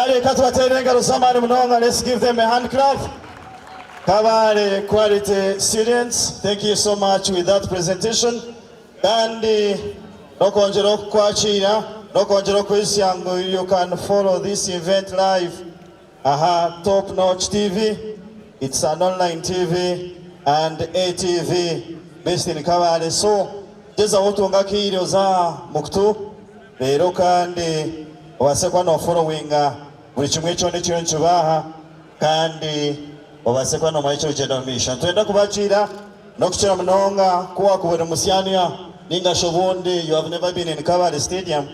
Kale katwaterenga rusamari mnonga. Let's give them a hand clap. Kabale quality students, thank you so much with that presentation. Kandi nokonjero kwachira, nokonjero kwisyango, you can follow this event live. Top Notch TV. It's an online TV and ATV based in Kabale. So, jeza watu ngakiro za muktu. Rero kandi wasekwa no followinga buri kimwe cyone cyonchubaha kandi wabasekwa no maicho generation. Twenda kubachira no kuchira mnonga kuwa kubona musiania ninga shobundi. You have never been in Kabale Stadium.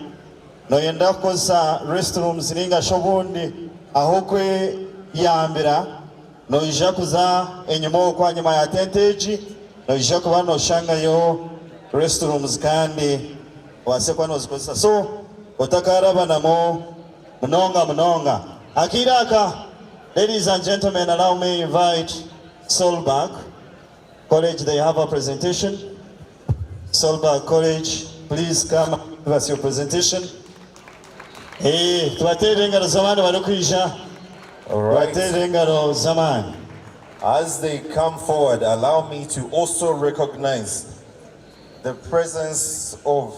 No yenda kosa restrooms ninga shobundi ahokwe yambira. No ija kuza enyuma kwa nyuma ya tenteji. No ija kuba no shanga yo restrooms kandi wasekwa no zikosa. So otakaraba namo mnonga akiraka. Ladies and gentlemen, allow me invite Solberg College. They have a presentation. Solberg College, please come give us your presentation. Hey, tuwaterenga zamani walikuisha. Right. As they come forward, allow me to also recognize the presence of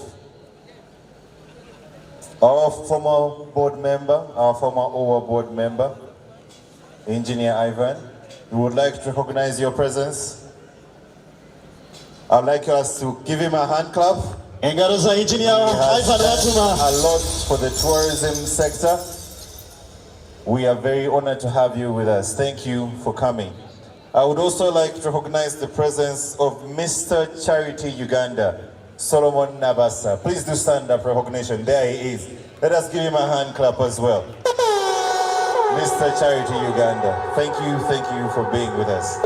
our former board member, our former OWA board member, Engineer Ivan. We would like to recognize your presence. I'd like us to give him a hand clap. He has a lot for the tourism sector. We are very honored to have you with us. Thank you for coming. I would also like to recognize the presence of Mr. Charity Uganda, Solomon Nabasa. Please do stand up for recognition. There he is. Let us give him a hand clap as well. Mr. Charity Uganda, thank you for being with us.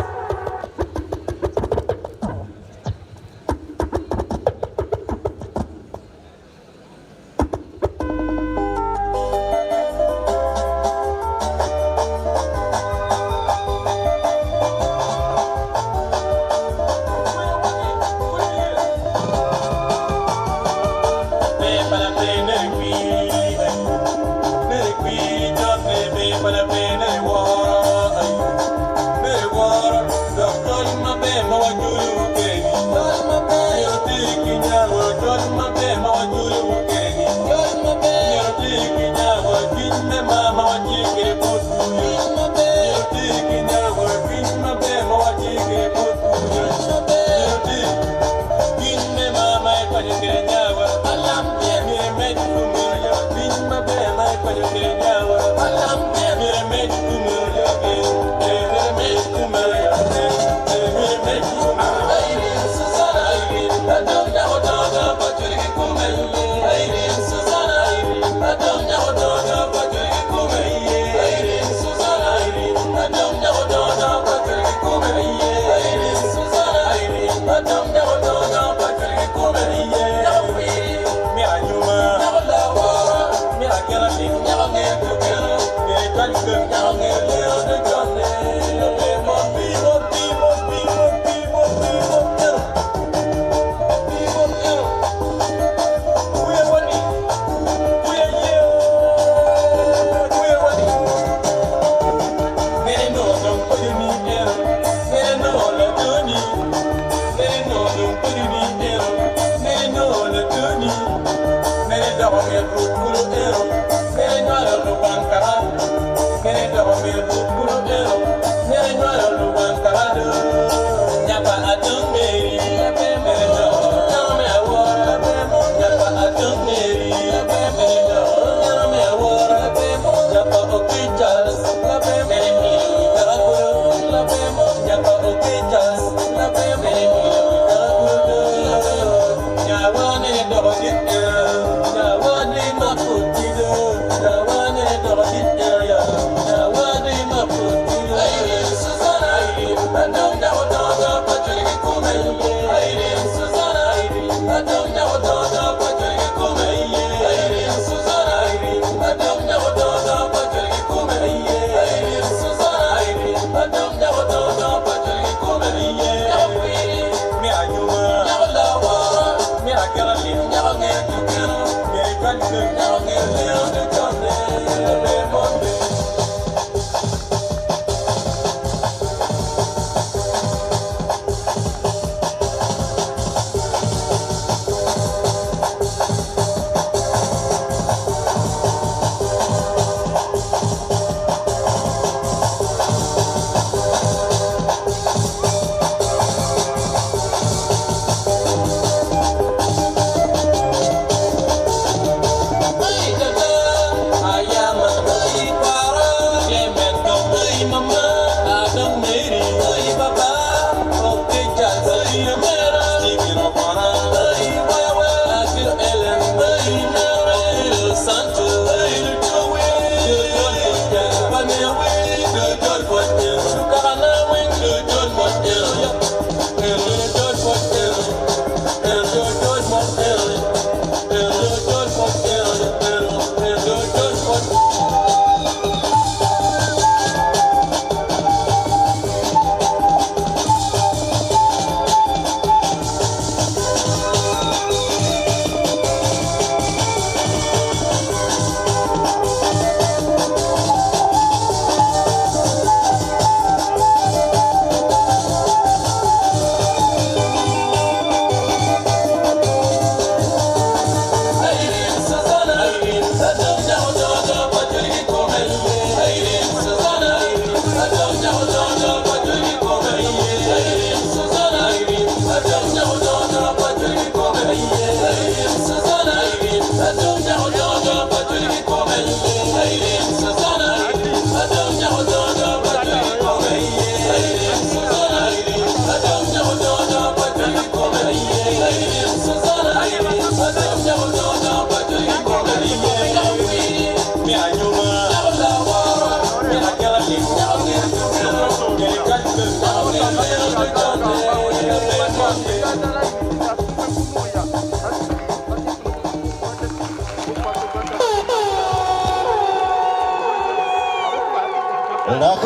Now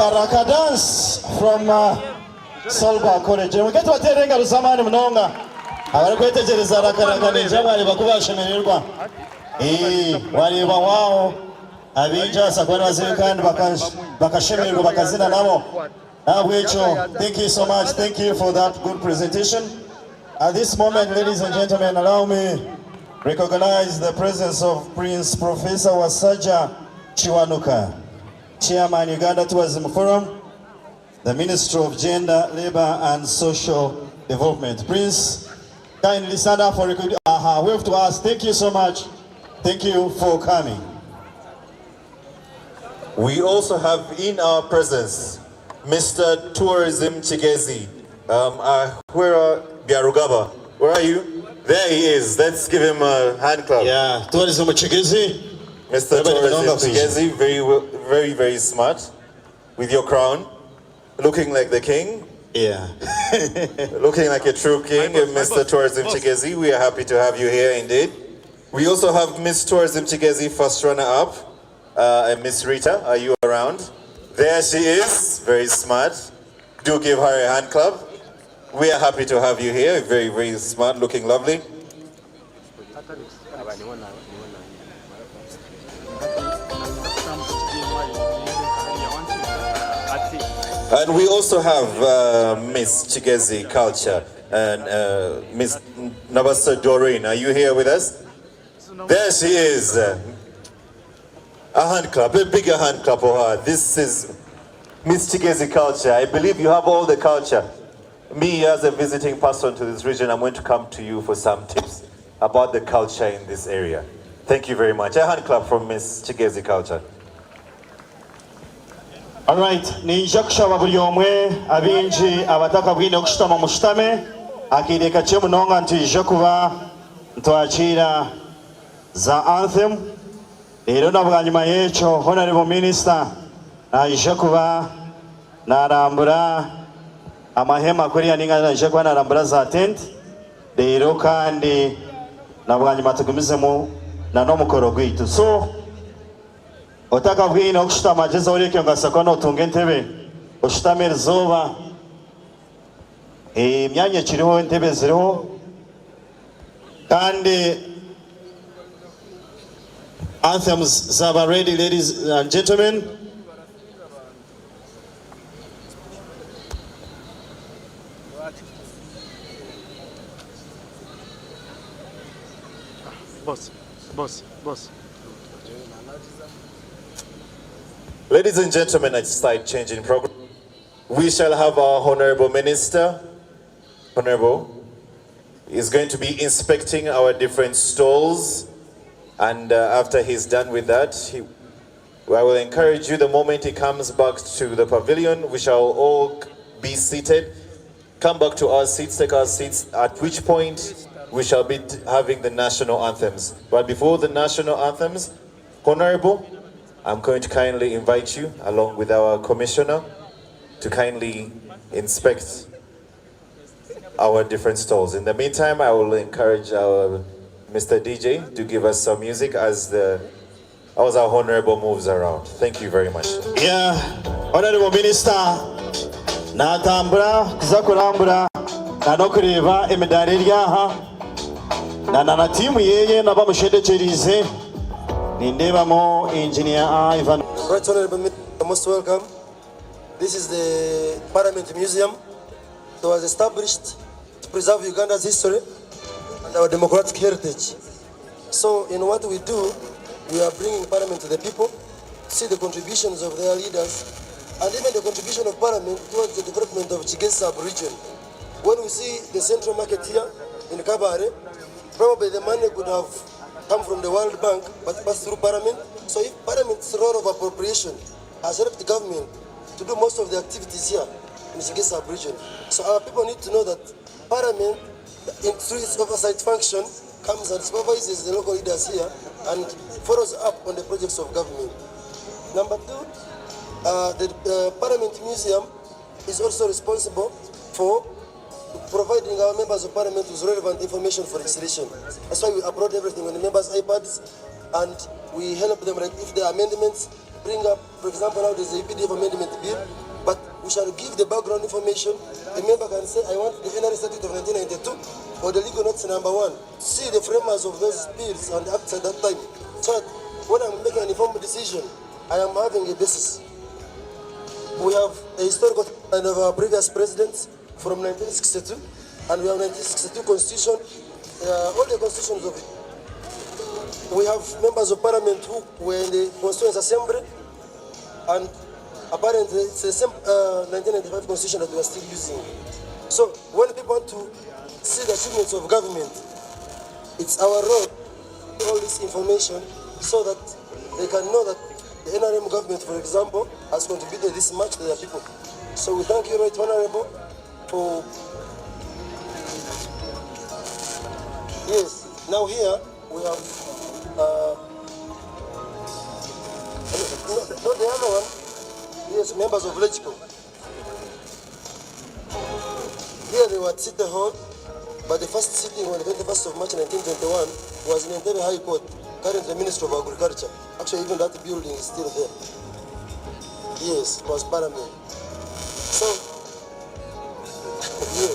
Raka dance from Solba College. We get to attend Rusamani Mnonga. I will to the Raka Jamani Bakubash and Irwa. Wali Wao, Avija, Sakwana Zinkan, Bakashimi, Bakazina Namo. Thank you so much. Thank you for that good presentation. At this moment, ladies and gentlemen, allow me recognize the presence of Prince Professor Wasaja Chiwanuka, Chairman Uganda Tourism Forum, the Minister of Gender, Labor and Social Development. Prince, kindly stand up for recognition. We have to ask, thank you so much. Thank you for coming. We also have in our presence Mr. Tourism Chigezi. Where are Biarugaba? Where are you? There he is. Let's give him a hand clap. Yeah, Tourism Chigezi. Mr. Tourism Chigezi, very, very smart. With your crown, looking like the king. Yeah. Looking like a true king, Mr. Tourism Chigezi. We are happy to have you here indeed. We also have Miss Tourism Chigezi, first runner-up, and Miss Rita. Are you around? There she is, very smart. Do give her a hand clap. We are happy to have you here, very, very smart, looking lovely. And we also have Miss Chigezi Culture and Miss Nabasa Doreen. Are you here with us? There she is. A hand clap, a bigger hand clap for her. This is Miss Chigezi Culture. I believe you have all the culture. Me, as a visiting person to this region, I'm going to come to you for some tips about the culture in this area. Thank you very much. A hand clap from Miss Chigezi Culture. All right, ninja kushaba buli omwe abinji abataka bwine okushitama mushitame akireka kye munonga nti ije kuba ntwakira za anthem leero nabwanyuma y'ekyo Honorable Minister naije kuba narambura amahema kuriya ninga naije kuba narambura za tent leero kandi nabwanyuma tugumizemu na n'omukoro gwitu so otaka bwine okushitama ageze oreke ngasako notunga entebe oshitamira izooba emyanya ekiriho entebe ziriho kandi anthems zaba ready, ladies and gentlemen. Boss. Ladies and gentlemen, at slight change in program. We shall have our Honorable Minister. Honorable is going to be inspecting our different stalls. And after he's done with that, I will encourage you the moment he comes back to the pavilion, we shall all be seated. Come back to our seats, take our seats, at which point we shall be having the national anthems. But before the national anthems, Honorable, I'm going to kindly invite you, along with our commissioner, to kindly inspect our different stalls. In the meantime, I will encourage our Mr. DJ to give us some music as our Honorable moves around. Thank you very much. Yeah, Honorable Minister, natambura kuzakurambura nanokureba emidari ryaha na timu yeye nabamushedekerize nindebamo Engineer Ivan. Right, Honorable Minister, most welcome. This is the Parliament Museum. It was established to preserve Uganda's history and our democratic heritage. So in what we do, we are bringing Parliament to the people, see the contributions of their leaders, and even the contribution of Parliament towards the development of Chigezi sub-region. When we see the central market here in Kabale, probably the money could have come from the World Bank, but passed through Parliament. So if Parliament's role of appropriation has helped the government to do most of the activities here in Chigezi sub-region. So our people need to know that Parliament, through its oversight function, comes and supervises the local leaders here and follows up on the projects of government. Number two, the Parliament Museum is also responsible for providing our members of Parliament with relevant information for legislation. That's why we upload everything on the members' iPads and we help them, like if there are amendments, bring up, for example, now there's a EPDF amendment bill, but we shall give the background information. A member can say, I want the NRA Statute of 1992 or the legal notes number 1. See the framers of those bills and acts at that time. So that when I'm making an informed decision, I am having a basis. We have a historical and of our previous presidents from 1962, and we have 1962 constitution, all the constitutions of it. We have members of parliament who were in the Constituent Assembly, and apparently it's the same 1995 constitution that we are still using. So when people want to see the achievements of government, it's our role to give all this information so that they can know that the NRM government, for example, has contributed this much to their people. So we thank you, Right Honorable, for... Yes, now here we have... not the other one. Yes, members of Legico. Here they were at City Hall, but the first sitting on the 21st of March 1921 was in Entebbe High Court, currently Ministry of Agriculture. Actually, even that building is still there. Yes, it was Parliament. So, yes.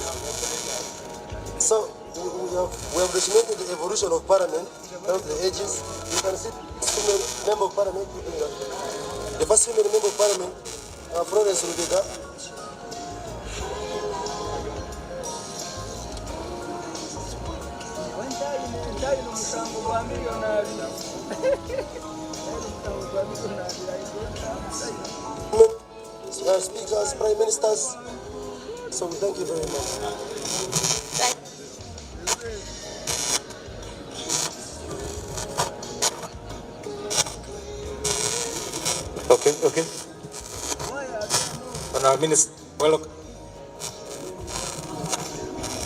So, we have documented the evolution of Parliament down to the ages. You can see the female member of Parliament. The first female member of Parliament, Florence Rubega. Speakers, prime ministers. So we thank you very much. Okay. Honorable Minister, welcome.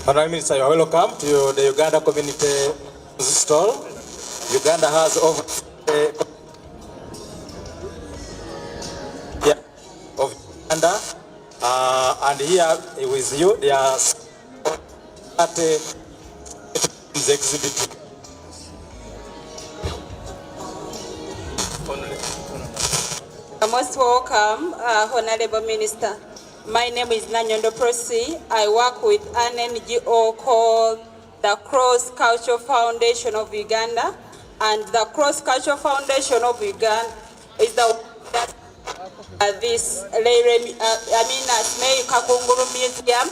Honorable Minister, you are welcome to the Uganda Community Stall. Uganda has over of Uganda, and here with you, there are at the exhibit. Most welcome, Honorable Minister. My name is Nanyondo Prosi. I work with an NGO called the Cross Cultural Foundation of Uganda, and the Cross Cultural Foundation of Uganda is the this May Kakunguru Museum.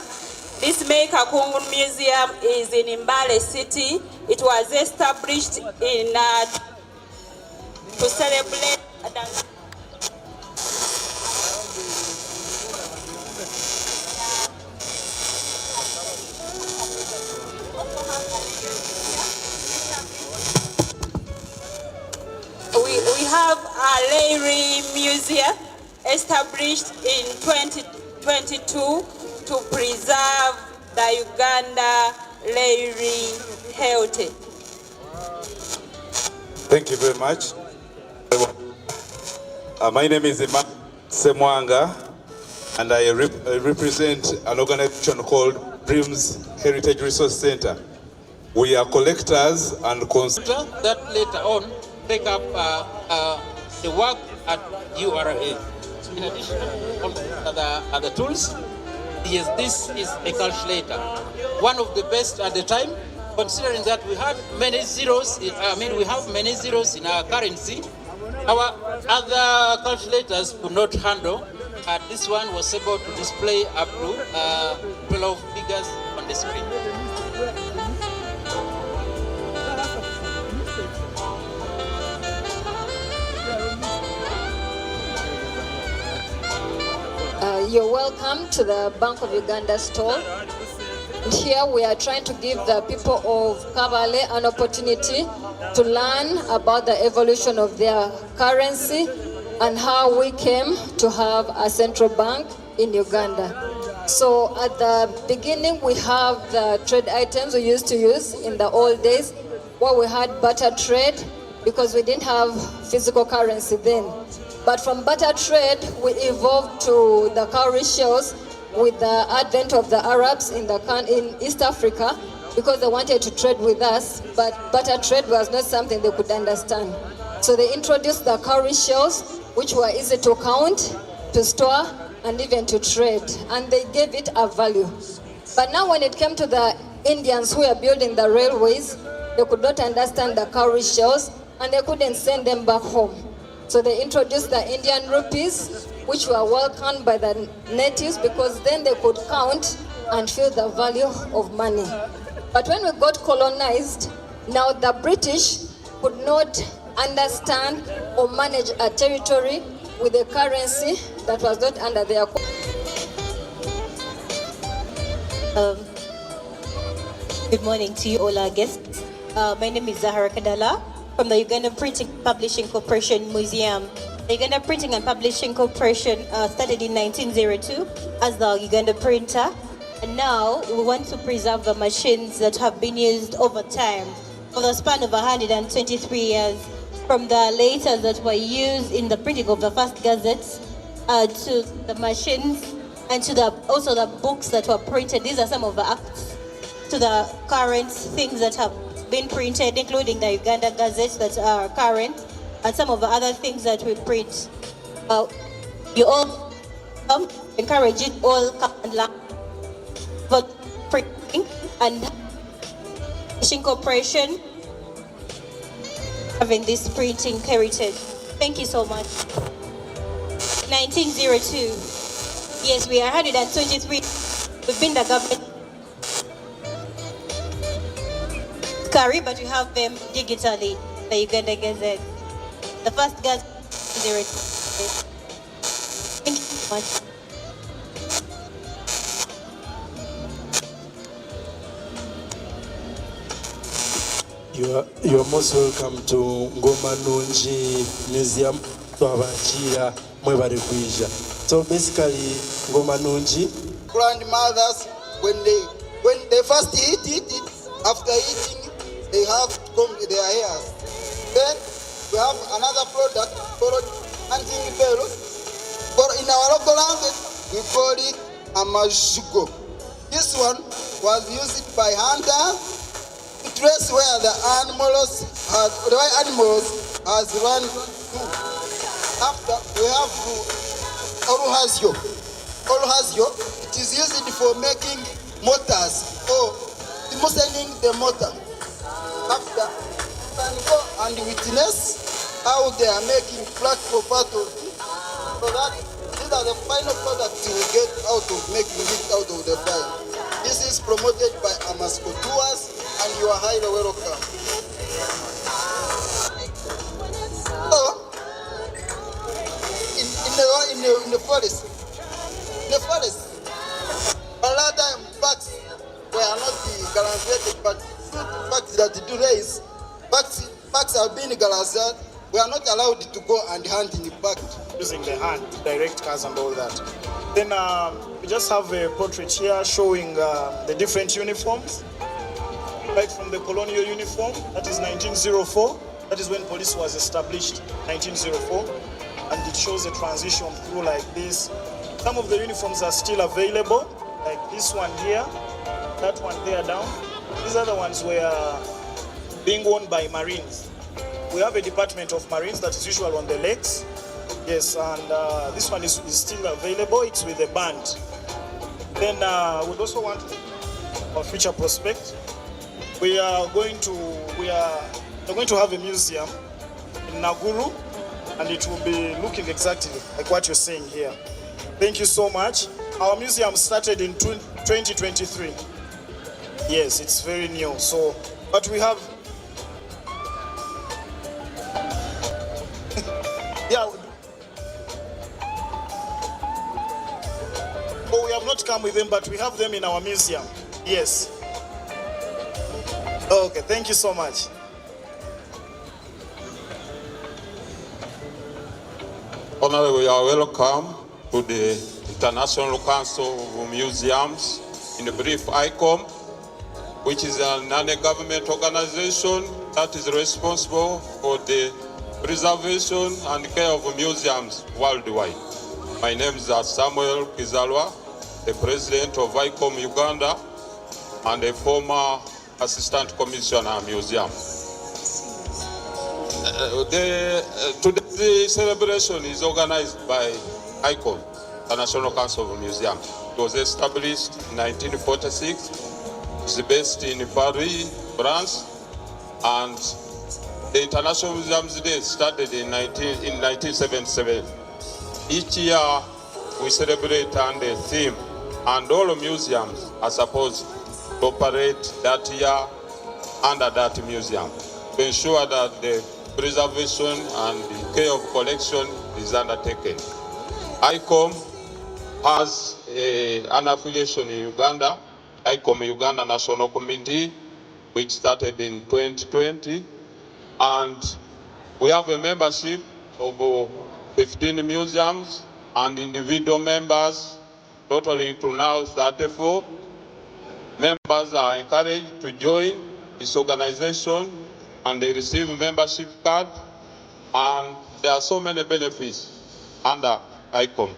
This May Kakunguru Museum is in Mbale City. It was established in to celebrate We have a Leiri Museum established in 2022 to preserve the Uganda Leiri heritage. Thank you very much. My name is Emma Semwanga, and I represent an organization called Prims Heritage Resource Center. We are collectors and that later on take up the work at URA. In addition to other tools, yes, this is a calculator. One of the best at the time, considering that we had many zeros, we have many zeros in our currency. Our other calculators could not handle, and this one was able to display up to 12 figures on the screen. You're welcome to the Bank of Uganda stall. And here we are trying to give the people of Kabale an opportunity to learn about the evolution of their currency and how we came to have a central bank in Uganda. So at the beginning, we have the trade items we used to use in the old days, where we had barter trade because we didn't have physical currency then. But from barter trade, we evolved to the cowrie shells with the advent of the Arabs in East Africa, because they wanted to trade with us, but barter trade was not something they could understand. So they introduced the cowrie shells, which were easy to count, to store, and even to trade, and they gave it a value. But now when it came to the Indians who were building the railways, they could not understand the cowrie shells, and they couldn't send them back home. So they introduced the Indian rupees, which were welcomed by the natives because then they could count and feel the value of money. But when we got colonized, now the British could not understand or manage a territory with a currency that was not under their Good morning to you all our guests. My name is Zahara Kadala from the Uganda Printing Publishing Corporation Museum. The Uganda Printing and Publishing Corporation started in 1902 as the Uganda printer, and now we want to preserve the machines that have been used over time for the span of 123 years, from the letters that were used in the printing of the first gazettes to the machines and to also the books that were printed. These are some of the acts to the current things that have been printed, including the Uganda gazettes that are current and some of the other things that we print. You all encourage it all come and learn for printing and Publishing Corporation having this printing heritage. Thank you so much. 1902. Yes, we are 123. We've been the government carry, but we have them digitally, the Uganda Gazette. The first Gazette 02. Thank you so much. You are most welcome to Ngoma Nungi Museum. Twabachira mwebale kuija. So basically, Ngoma Nungi, grandmothers, when they first eat it, after eating, they have to comb their hairs. Then we have another product called hunting bell. In our local language, we call it amashugo. This one was used by hunters to trace where the animals has run to. After we have Oluhazio. It is used for making motors or demoisseling the motor. After you can go and witness how they are making flat for part of it. So that these are the final products you will get out of making it out of the fire. This is promoted by Amasco Tours, and you are highly welcome. So, in the forest, a lot of time facts were not guaranteed, but facts that do raise, facts have been guaranteed. We are not allowed to go and hunt in the park. Using the hand to direct cars and all that. Then we just have a portrait here showing the different uniforms. Right from the colonial uniform, that is 1904. That is when police was established, 1904. And it shows a transition through like this. Some of the uniforms are still available, like this one here, that one there down. These other ones were being worn by Marines. We have a department of Marines that is usually on the legs. Yes, and this one is still available. It's with a band. Then we also want a future prospect. We're going to have a museum in Naguru, and it will be looking exactly like what you're seeing here. Thank you so much. Our museum started in 2023. Yes, it's very new. So, but we have. Yeah. Oh, we have not come with them, but we have them in our museum. Yes. Okay, thank you so much. Honorable, you are welcome to the International Council of Museums, in brief ICOM, which is a non-government organization that is responsible for the preservation and care of museums worldwide. My name is Samuel Kizalwa, the president of ICOM Uganda and a former assistant commissioner museum. Today This celebration is organized by ICOM, the National Council of Museums. It was established in 1946. It's based in Paris, France, and the International Museums Day started in 1977. Each year we celebrate on the theme, and all museums are supposed to operate that year under that museum to ensure that the preservation and the care of collection is undertaken. ICOM has an affiliation in Uganda, ICOM Uganda National Committee, which started in 2020, and we have a membership of 15 museums and individual members, totaling to now 34. Members are encouraged to join this organization and they receive a membership card, and there are so many benefits under ICOM.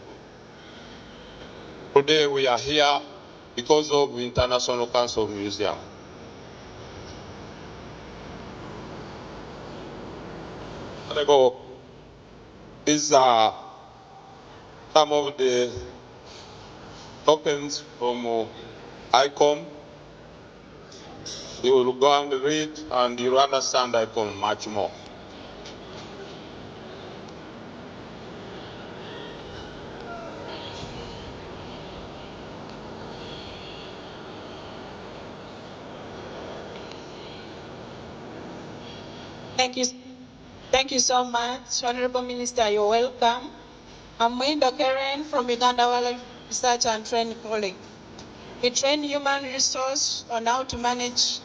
Today we are here because of the International Council of Museums. These are some of the tokens from ICOM. You will go and read and you will understand ICOM much more. Thank you so much, Honorable Minister. You're welcome. I'm Mwindo Karen from Uganda Wildlife Research and Training College. We train human resource on how to manage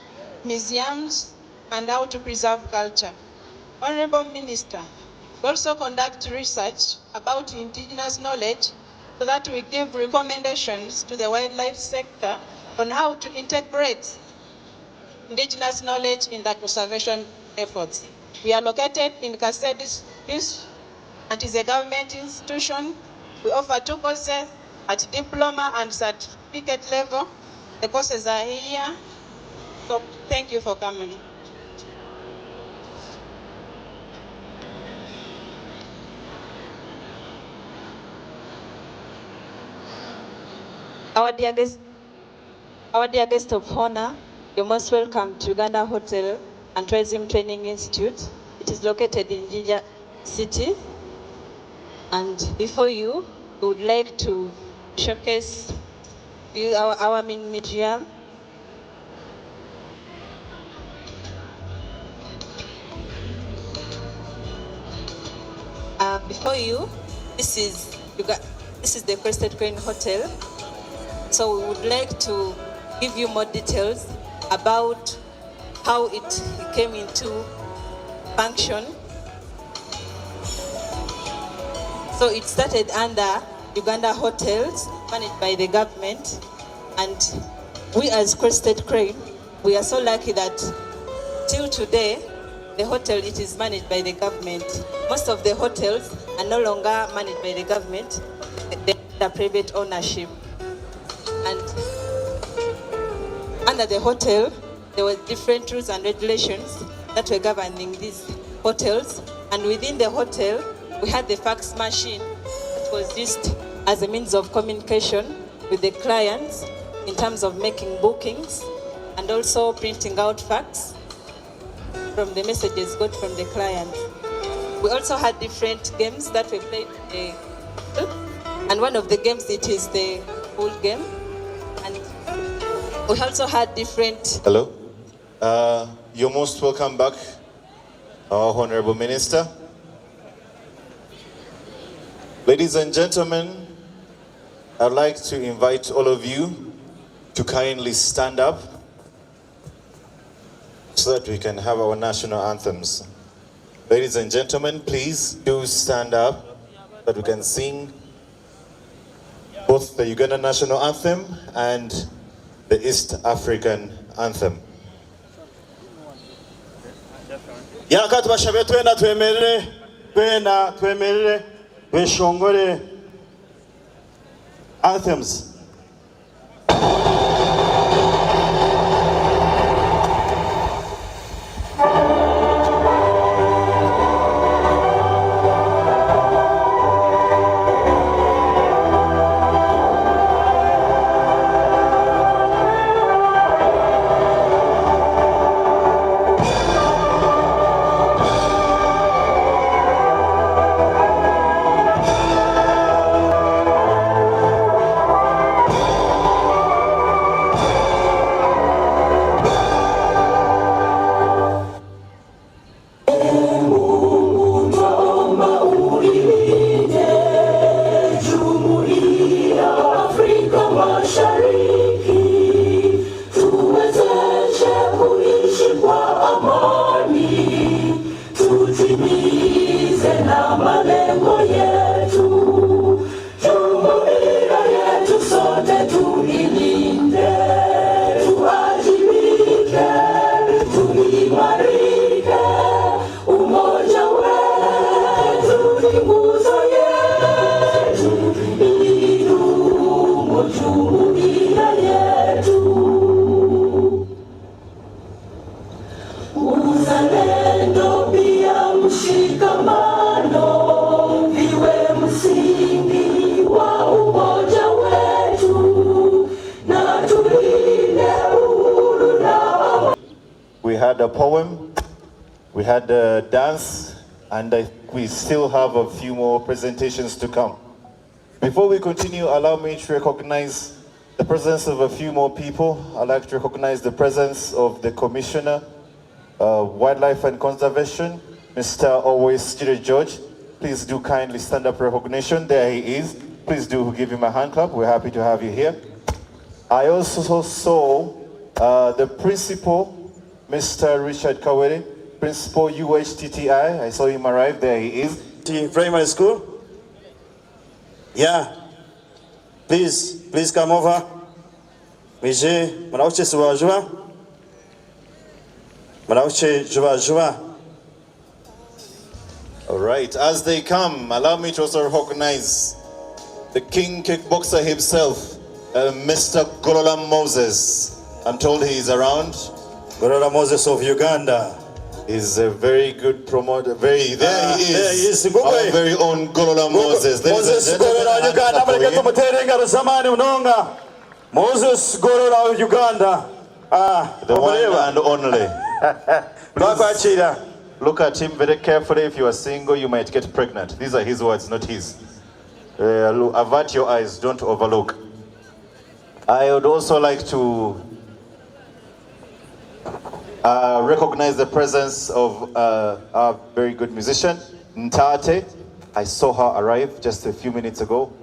museums and how to preserve culture. Honorable Minister, we also conduct research about indigenous knowledge so that we give recommendations to the wildlife sector on how to integrate indigenous knowledge in the conservation efforts. We are located in Kasese District and is a government institution. We offer 2 courses at diploma and certificate level. The courses are here. So thank you for coming. Our dear guest of honor, you're most welcome to Uganda Hotel and Tourism Training Institute. It is located in Jinja City. And before you, we would like to showcase you our main museum. Before you, this is the Crested Crane Hotel. So we would like to give you more details about how it came into function. So it started under Uganda Hotels, managed by the government, and we as Crested Crane, we are so lucky that till today, the hotel, it is managed by the government. Most of the hotels are no longer managed by the government, they are private ownership. And under the hotel, there were different rules and regulations that were governing these hotels. And within the hotel, we had the fax machine that was used as a means of communication with the clients in terms of making bookings and also printing out fax from the messages got from the client. We also had different games that we played, and one of the games, it is the pool game. And we also had different... Hello. You're most welcome back, our Honorable Minister. Ladies and gentlemen, I'd like to invite all of you to kindly stand up so that we can have our national anthems. Ladies and gentlemen, please do stand up so that we can sing both the Uganda national anthem and the East African anthem. Yakati bashabe twena twemerere tweshongore anthems. tutimize na malengo yetu, jumuiya yetu sote tuilinde, tuwajibike, tuimarike, umoja wetu ni nguzo yetu, idumu jumuiya yetu. Uzalendo pia mshikamano viwe msingi wa umoja wetu, na tulinde uhuru na amani. We had a poem, we had a dance, and we still have a few more presentations to come. Before we continue, allow me to recognize the presence of a few more people. I'd like to recognize the presence of the Commissioner, Wildlife and Conservation, Mr. Always George. Please do kindly stand up for recognition. There he is. Please do give him a hand clap. We're happy to have you here. I also saw the principal, Mr. Richard Kabale, principal UHTTI. I saw him arrive. There he is. Primary school. Yeah. Please come over. Mije, mnauche siwajua. All right, as they come, allow me to also recognize the king kickboxer himself, Mr. Golola Moses. I'm told he is around. Golola Moses of Uganda. He's a very good promoter. There he is. Our very own Golola Moses. Moses Golola Uganda. Moses Golola Uganda. The one and only. Look at him very carefully. If you are single, you might get pregnant. These are his words, not his. Avert your eyes, don't overlook. I would also like to recognize the presence of our very good musician, Ntate. I saw her arrive just a few minutes ago.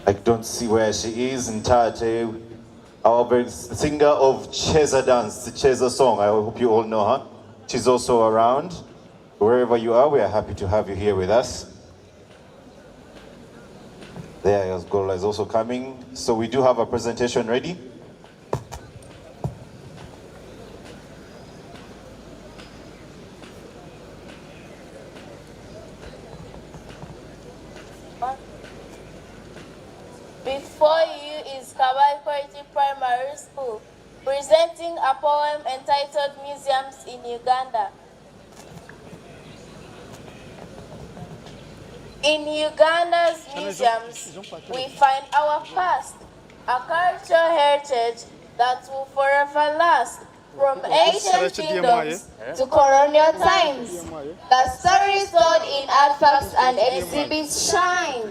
I don't see where she is. Ntate, our very singer of Cheza Dance, the Cheza song. I hope you all know her. She's also around. Wherever you are, we are happy to have you here with us. There, Golola is also coming. So we do have a presentation ready. Before you is Kabale Primary School, presenting a poem entitled Museums in Uganda. In Uganda's museums, we find our past, a cultural heritage that will forever last, from ancient kingdoms to colonial times. The stories told in artifacts and exhibits shine.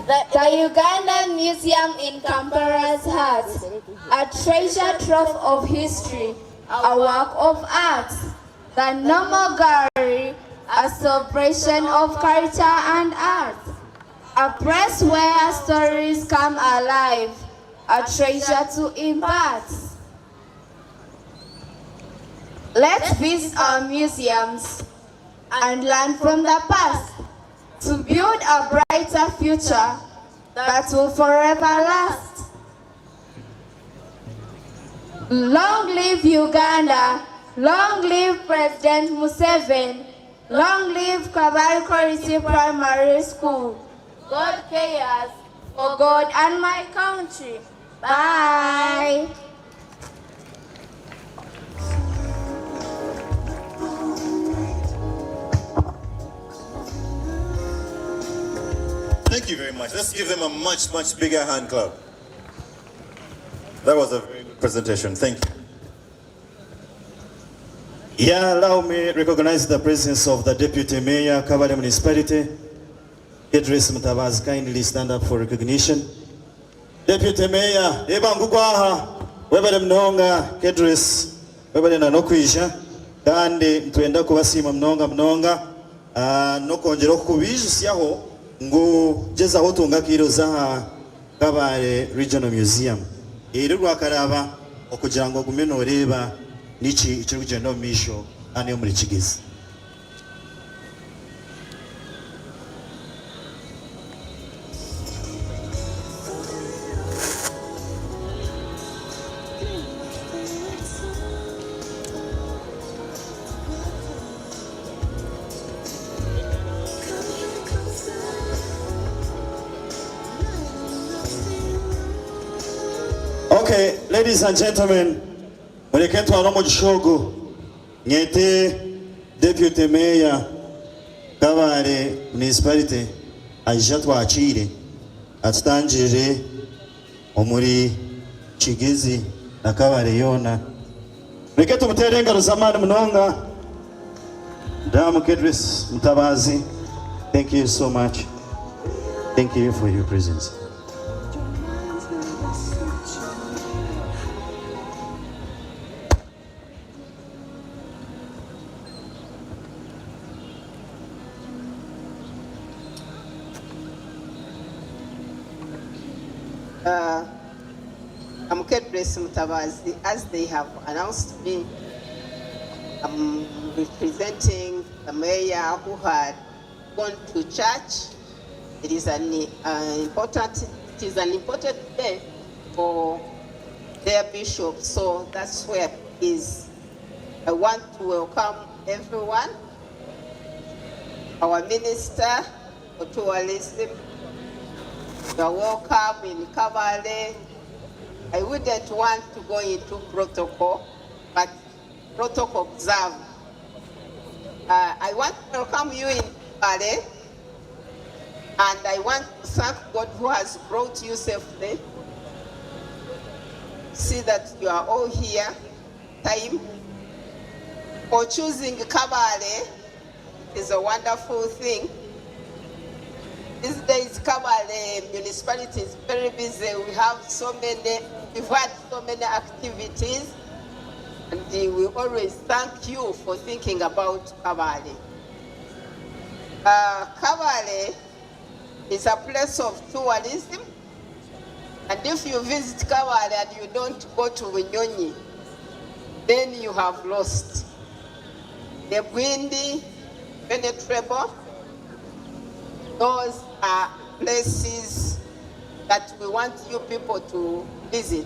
The Ugandan Museum in Kampala's heart, a treasure trove of history, a work of art. The Normal Gallery, a celebration of culture and art. A place where stories come alive, a treasure to impart. Let's visit our museums and learn from the past to build a brighter future that will forever last. Long live Uganda, long live President Museveni, long live Kabale Primary School. God cares for God and my country. Bye. Thank you very much. Let's give them a much, much bigger hand clap. That was a very good presentation. Thank you. Yeah, allow me to recognize the presence of the Deputy Mayor, Kabale Municipality. Idris Mutabazi, kindly stand up for recognition. Deputy Mayor, Ebangugwaha, webale mnonga, Idris, webale na nokwisha, kandi mtuenda kubasima mnonga, nokongera okubijusyaho ngo jeza hotunga kiro za Kabale Regional Museum. iri rwakaraba okugira ngo gume noreba niki ikiri kugenda mu misho hano yo muri Kigezi. Okay, ladies and gentlemen, mureke twara mu gishogo nyete Deputy Mayor Kabale Municipality aje twakire atutangirire omuri Kigezi na Kabale yona. Mureke tumutere engaro z'amani munonga. Damu Kedris Mutabazi, thank you so much. Thank you for your presence. I'm Kedris Mutabazi. As they have announced me, I'm representing the mayor who had gone to church. It is an important day for their bishop, so that's where it is. I want to welcome everyone. Our minister for tourism, you are welcome in Kabale. I wouldn't want to go into protocol, but protocol observe. I want to welcome you in Kabale, and I want to thank God who has brought you safely. See that you are all here. Time for choosing Kabale is a wonderful thing. These days, Kabale municipality is very busy. We've had so many activities, and we always thank you for thinking about Kabale. Kabale is a place of tourism, and if you visit Kabale and you don't go to Winyonyi, then you have lost. The Bwindi, Venetrable, those are places that we want you people to visit.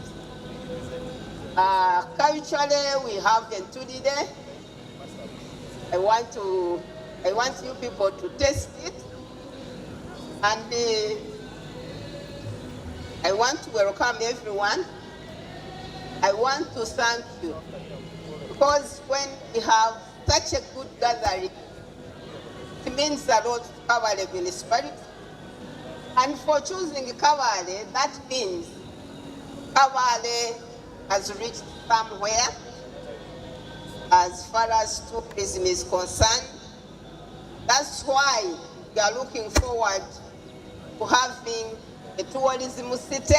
Culturally, we have Entudide. I want you people to taste it, and I want to welcome everyone. I want to thank you, because when we have such a good gathering, it means a lot to Kabale municipality. And for choosing Kabale, that means Kabale has reached somewhere as far as tourism is concerned. That's why we are looking forward to having a tourism city.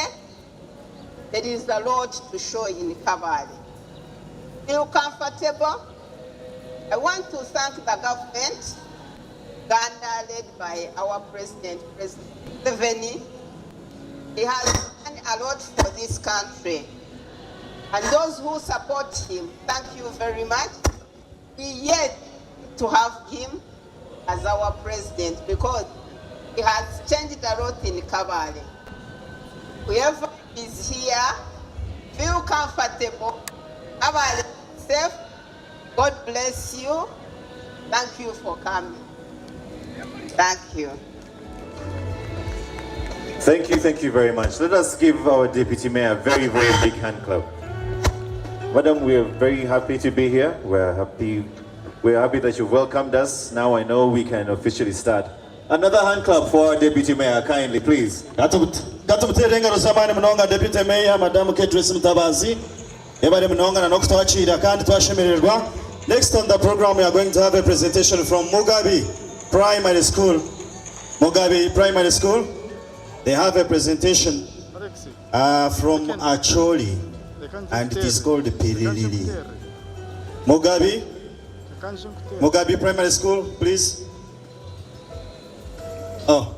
There is a lot to show in Kabale. Feel comfortable? I want to thank the government, Ghana, led by our President Museveni. He has done a lot for this country. And those who support him, thank you very much. We yet to have him as our president, because he has changed a lot in Kabale. Whoever is here, feel comfortable. Kabale safe. God bless you. Thank you for coming. Thank you. Thank you very much. Let us give our Deputy Mayor a very, very big hand clap. Madam, we are very happy to be here. We're happy that you welcomed us. Now I know we can officially start. Another hand clap for our Deputy Mayor, kindly, please. Katumuterenga rozamani mnonga Deputy Mayor Madam Kedris Mutabazi. Ebale mnonga na nokutwachira kandi twashemererwa. Next on the program, we are going to have a presentation from Mugabe Primary School. Mugabe Primary School. They have a presentation from Acholi, and it is called Pirilili. Mugabe Primary School, please. Oh,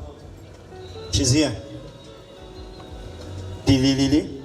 she's here. Pirilili.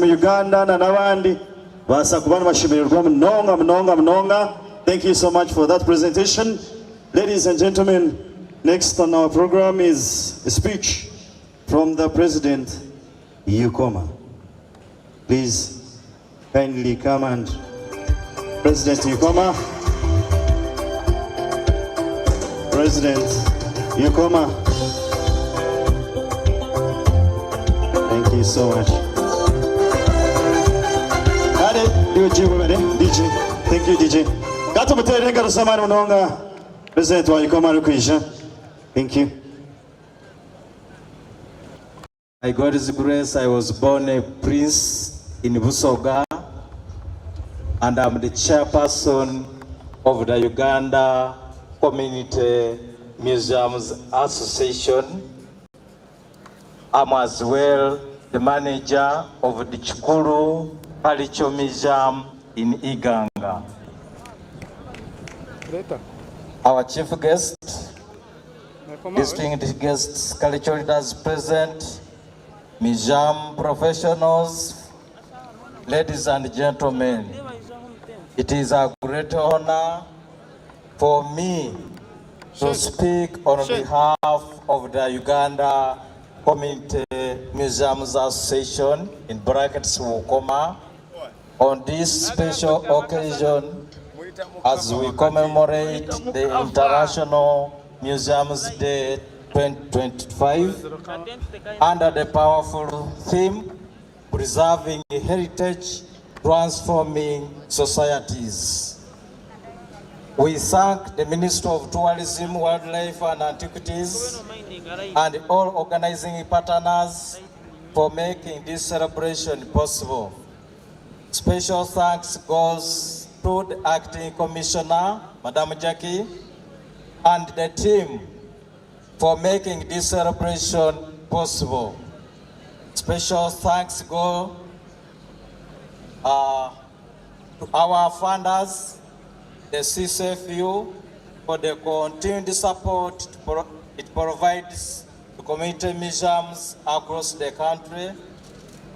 mu Uganda na n'abandi basa kubana bashimirwa mnonga. Thank you so much for that presentation. Ladies and gentlemen, next on our program is a speech from the President Yukoma. Please kindly come and President Yukoma. President Yukoma. Thank you so much. DJ. Thank you, DJ. Gato mutere ngaro samani mnonga. President wa Yukoma Rukwisha. Thank you. By God's grace, I was born a prince in Busoga, and I'm the chairperson of the Uganda Community Museums Association. I'm as well the manager of the Chikuru Kalicho Museum in Iganga. Our chief guest, distinguished guests, cultural leaders present, museum professionals, ladies and gentlemen, it is a great honor for me to speak on behalf of the Uganda Community Museums Association, in brackets Wukoma, on this special occasion as we commemorate the International Museums Day 2025 under the powerful theme, Preserving Heritage, Transforming Societies. We thank the Minister of Tourism, Wildlife and Antiquities and all organizing partners for making this celebration possible. Special thanks goes to the Acting Commissioner, Madam Jackie, and the team for making this celebration possible. Special thanks go to our funders, the CCFU, for the continued support it provides to community museums across the country.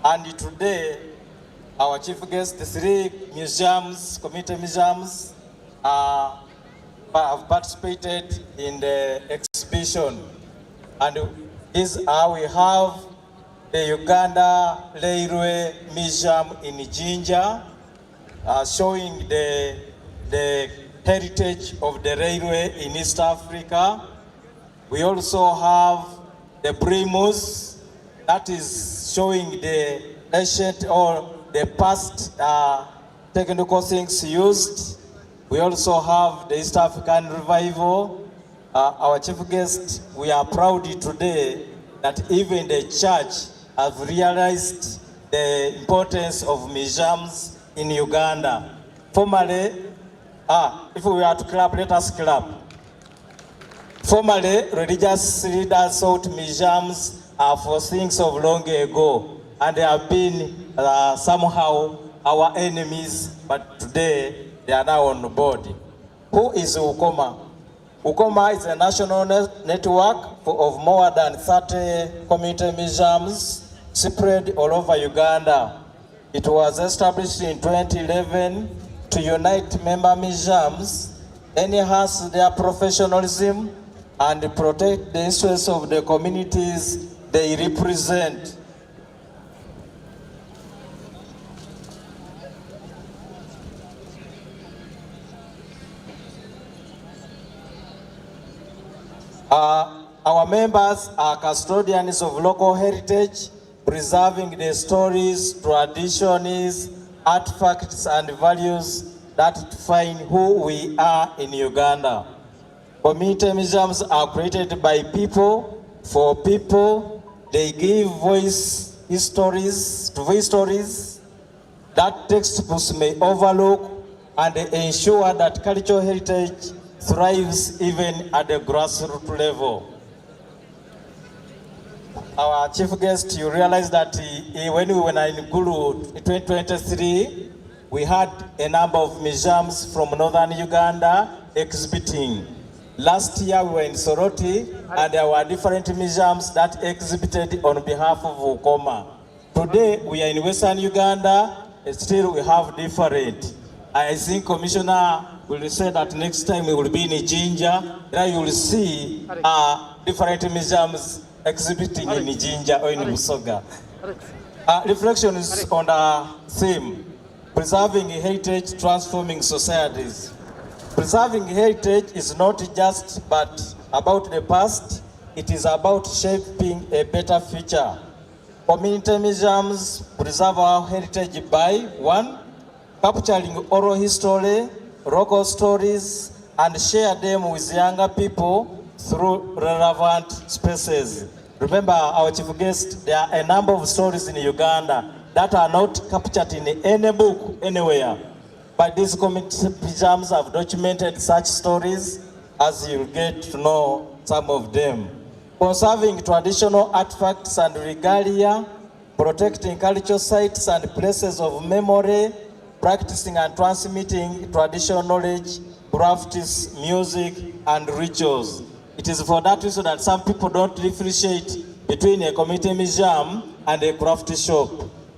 And today, our chief guest, the 3 museums, community museums, have participated in the exhibition. And this we have the Uganda Railway Museum in Jinja, showing the heritage of the railway in East Africa. We also have the Primus, that is showing the ancient or the past technical things used. We also have the East African Revival. Our chief guest, we are proud today that even the church have realized the importance of museums in Uganda. Formerly, if we are to clap, let us clap. Formerly, religious leaders thought museums are for things of long ago, and they have been somehow our enemies, but today they are now on board. Who is Ukoma? Ukoma is a national network of more than 30 community museums spread all over Uganda. It was established in 2011 to unite member museums, enhance their professionalism, and protect the interests of the communities they represent. Our members are custodians of local heritage, preserving the stories, traditions, artifacts, and values that define who we are in Uganda. Community museums are created by people, for people. They give voice to stories that textbooks may overlook, and they ensure that cultural heritage thrives even at the grassroots level. our chief guest, you realize that when we were in Gulu in 2023, we had a number of museums from northern Uganda exhibiting. Last year we were in Soroti and there were different museums that exhibited on behalf of Ukoma. Today we are in western Uganda, still we have different. I think Commissioner will say that next time we will be in Jinja, there you will see different museums exhibiting in Jinja or in Musoga. Reflections on the theme, preserving heritage, transforming societies. Preserving heritage is not just but about the past, it is about shaping a better future. Community museums preserve our heritage by 1. Capturing oral history, local stories, and share them with younger people through relevant spaces. Remember, our chief guest, there are a number of stories in Uganda that are not captured in any book anywhere. But these community museums have documented such stories, as you'll get to know some of them. Conserving traditional artifacts and regalia, protecting cultural sites and places of memory, practicing and transmitting traditional knowledge, crafts, music, and rituals. It is for that reason that some people don't differentiate between a community museum and a craft shop.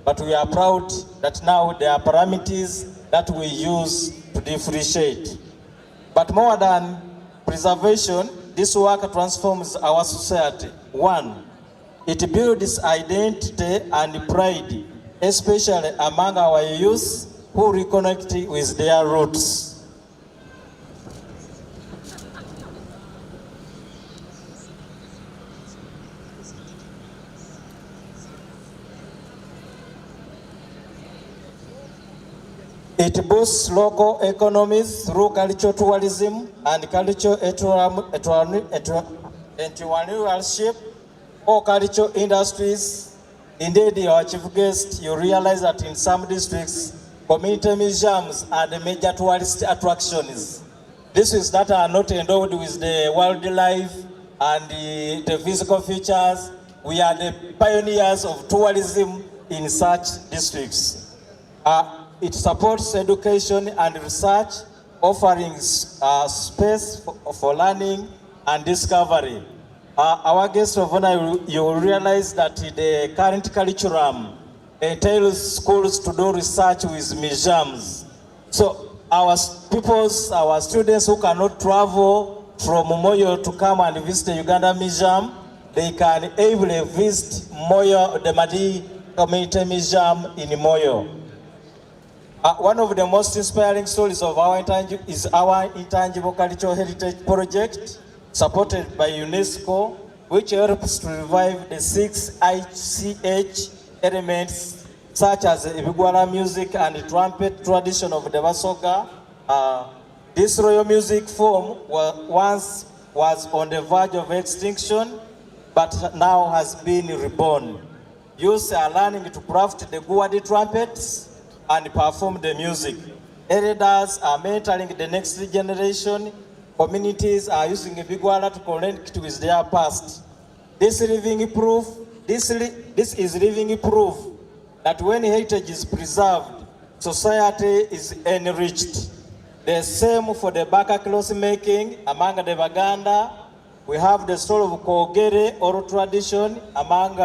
But we are proud that now there are parameters that we use to differentiate. But more than preservation, this work transforms our society. 1, it builds identity and pride, especially among our youth who reconnect with their roots. It boosts local economies through cultural tourism and cultural entrepreneurship or cultural industries. Indeed, our chief guest, you realize that in some districts, community museums are the major tourist attractions. This is that are not endowed with the wildlife and the physical features. We are the pioneers of tourism in such districts. It supports education and research, offering space for learning and discovery. Our guest of honor, you will realize that the current curriculum entails schools to do research with museums. So our students who cannot travel from Moyo to come and visit the Uganda Museum, they can ably visit Moyo, the Madi Community Museum in Moyo. One of the most inspiring stories of our intangible cultural heritage project, supported by UNESCO, which helps to revive the 6 ICH elements, such as the Ibigwala music and the trumpet tradition of the Basoga. This royal music form once was on the verge of extinction, but now has been reborn. Youths are learning to craft the Guwadi trumpets and perform the music. Elders are mentoring the next generation. Communities are using Bigwala to connect with their past. This is living proof that when heritage is preserved, society is enriched. The same for the Baka cloth making among the Baganda. We have the story of Kogere oral tradition among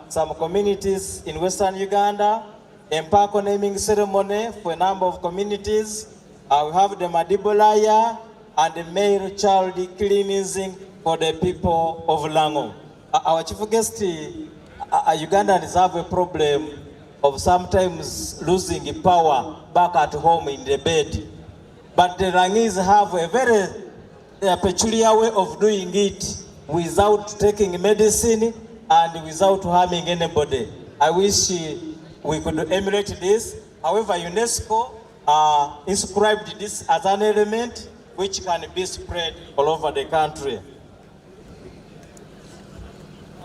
some communities in Western Uganda. Empako naming ceremony for a number of communities. We have the Madibolaya and the male child cleansing for the people of Lango. Our chief guest, Ugandans have a problem of sometimes losing power back at home in the bed. But the Rangis have a very peculiar way of doing it without taking medicine and without harming anybody. I wish we could emulate this. However, UNESCO inscribed this as an element which can be spread all over the country.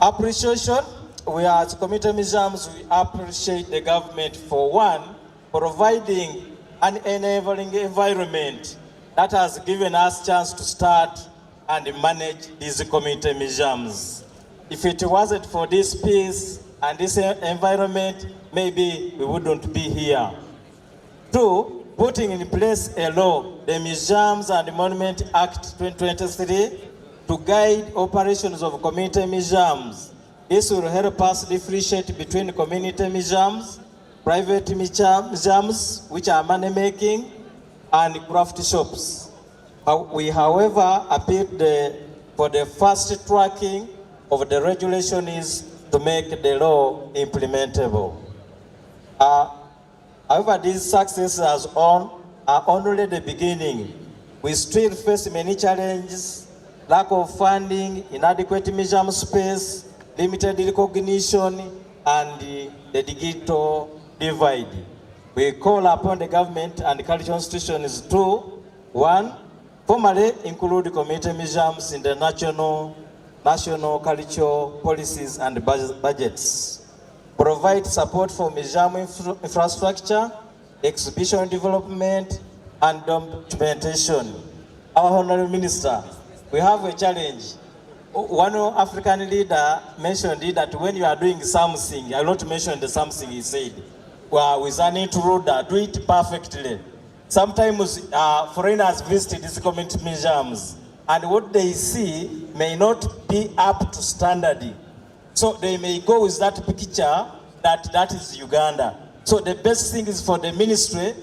Appreciation. We as community museums, we appreciate the government for 1, providing an enabling environment that has given us chance to start and manage these community museums. If it wasn't for this peace and this environment, maybe we wouldn't be here. 2, putting in place a law, the Museums and Monument Act 2023, to guide operations of community museums. This will help us differentiate between community museums, private museums, which are money-making, and craft shops. We, however, appealed for the fast tracking of the regulation is to make the law implementable. However, these successes are only the beginning. We still face many challenges: lack of funding, inadequate museum space, limited recognition, and the digital divide. We call upon the government and cultural institutions to, 1, formally include community museums in the national cultural policies and budgets. Provide support for museum infrastructure, exhibition development, and documentation. Our Honorable Minister, we have a challenge. One African leader mentioned that when you are doing something, I will not mention the something he said, with an intruder, do it perfectly. Sometimes foreigners visit these community museums, and what they see may not be up to standard. So they may go with that picture that is Uganda. So the best thing is for the ministry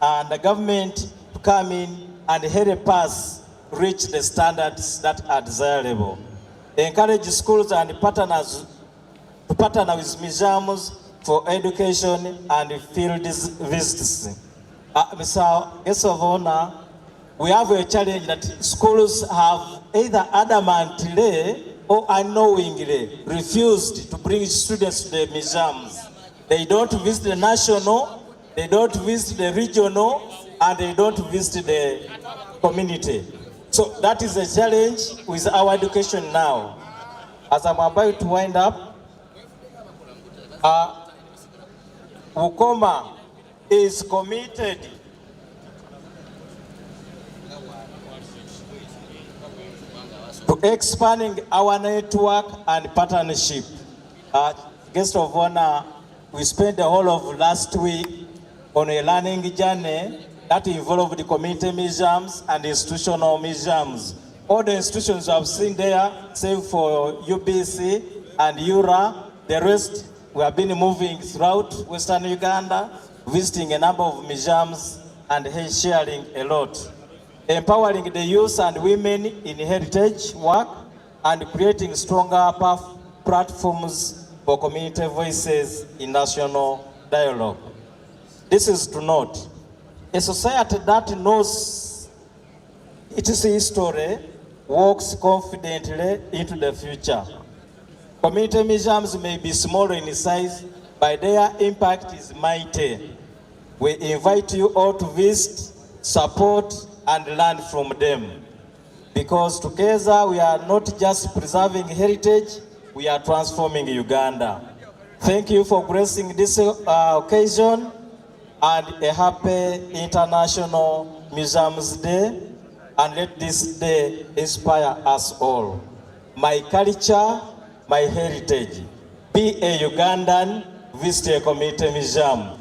and the government to come in and help us reach the standards that are desirable. Encourage schools and partners to partner with museums for education and field visits. Mr. Guest of Honor, we have a challenge that schools have either adamantly or unknowingly refused to bring students to the museums. They don't visit the national, they don't visit the regional, and they don't visit the community. So that is a challenge with our education now. As I'm about to wind up, Ukoma is committed to expanding our network and partnership. Guest of honor, we spent the whole of last week on a learning journey that involved the community museums and institutional museums. All the institutions you have seen there, save for UBC and URA, the rest we have been moving throughout Western Uganda, visiting a number of museums and sharing a lot. Empowering the youth and women in heritage work and creating stronger platforms for community voices in national dialogue. This is to note, a society that knows its history walks confidently into the future. Community museums may be small in size, but their impact is mighty. We invite you all to visit, support, and learn from them. Because together we are not just preserving heritage, we are transforming Uganda. Thank you for gracing this occasion, and a happy International Museums Day, and let this day inspire us all. My culture, my heritage. Be a Ugandan, visit a community museum.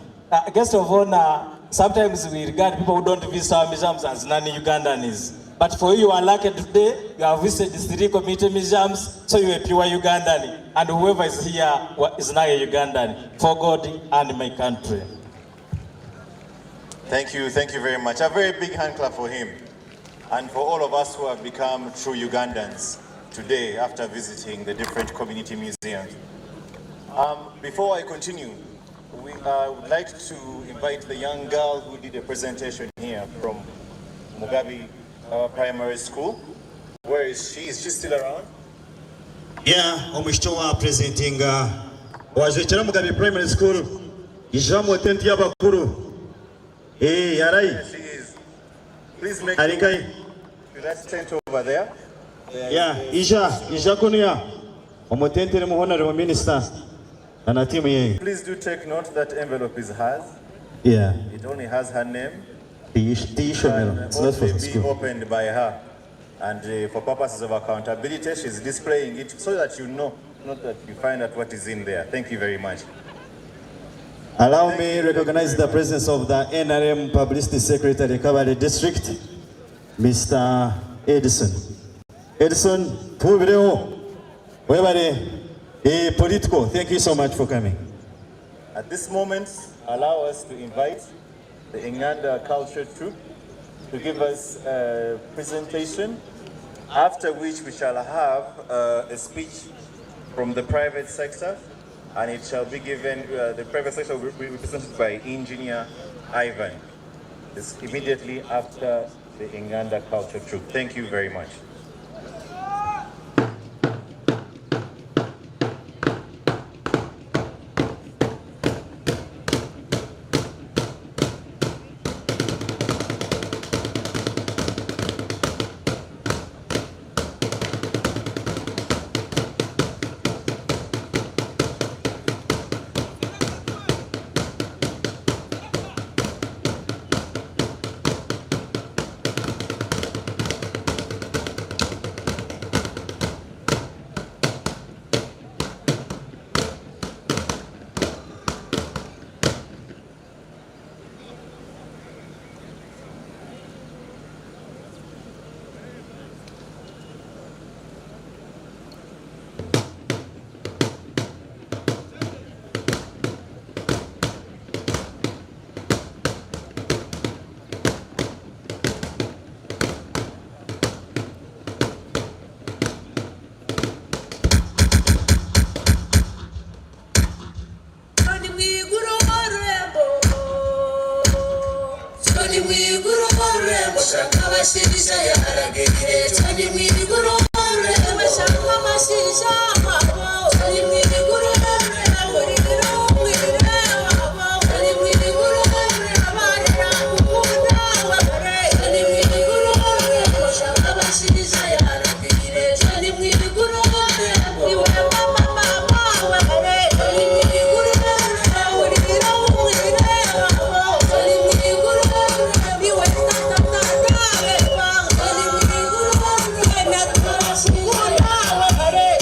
Guest of honor, sometimes we regard people who don't visit our museums as non-Ugandans. But for you are lucky today, you have visited the 3 community museums, so you are a pure Ugandan. And whoever is here is now a Ugandan, for God and my country. Thank you very much. A very big hand clap for him. And for all of us who have become true Ugandans today after visiting the different community museums. Before I continue, I would like to invite the young girl who did a presentation here from Mugabe Primary School. Where is she? Is she still around? Yeah, omushitowa presenting wazekera Mugabe Primary School. Ijambo tenti y'abakuru. Yarai. There she is. Please make sure that tent over there. Yeah, Ija kunia. Omotente ni Honorable Minister. Please do take note that envelope is hers. Yeah. It only has her name. It's not for the school. Be opened by her. And for purposes of accountability, she's displaying it so that you know not that you find out what is in there. Thank you very much. Allow me to recognize the presence of the NRM Publicity Secretary, Kabale District, Mr. Edison. Edison, political. Thank you so much for coming. At this moment, allow us to invite the Inganda Culture Troupe to give us a presentation, after which we shall have a speech from the private sector, and it shall be given, the private sector will be represented by Engineer Ivan. It's immediately after the Inganda Culture Troupe. Thank you very much.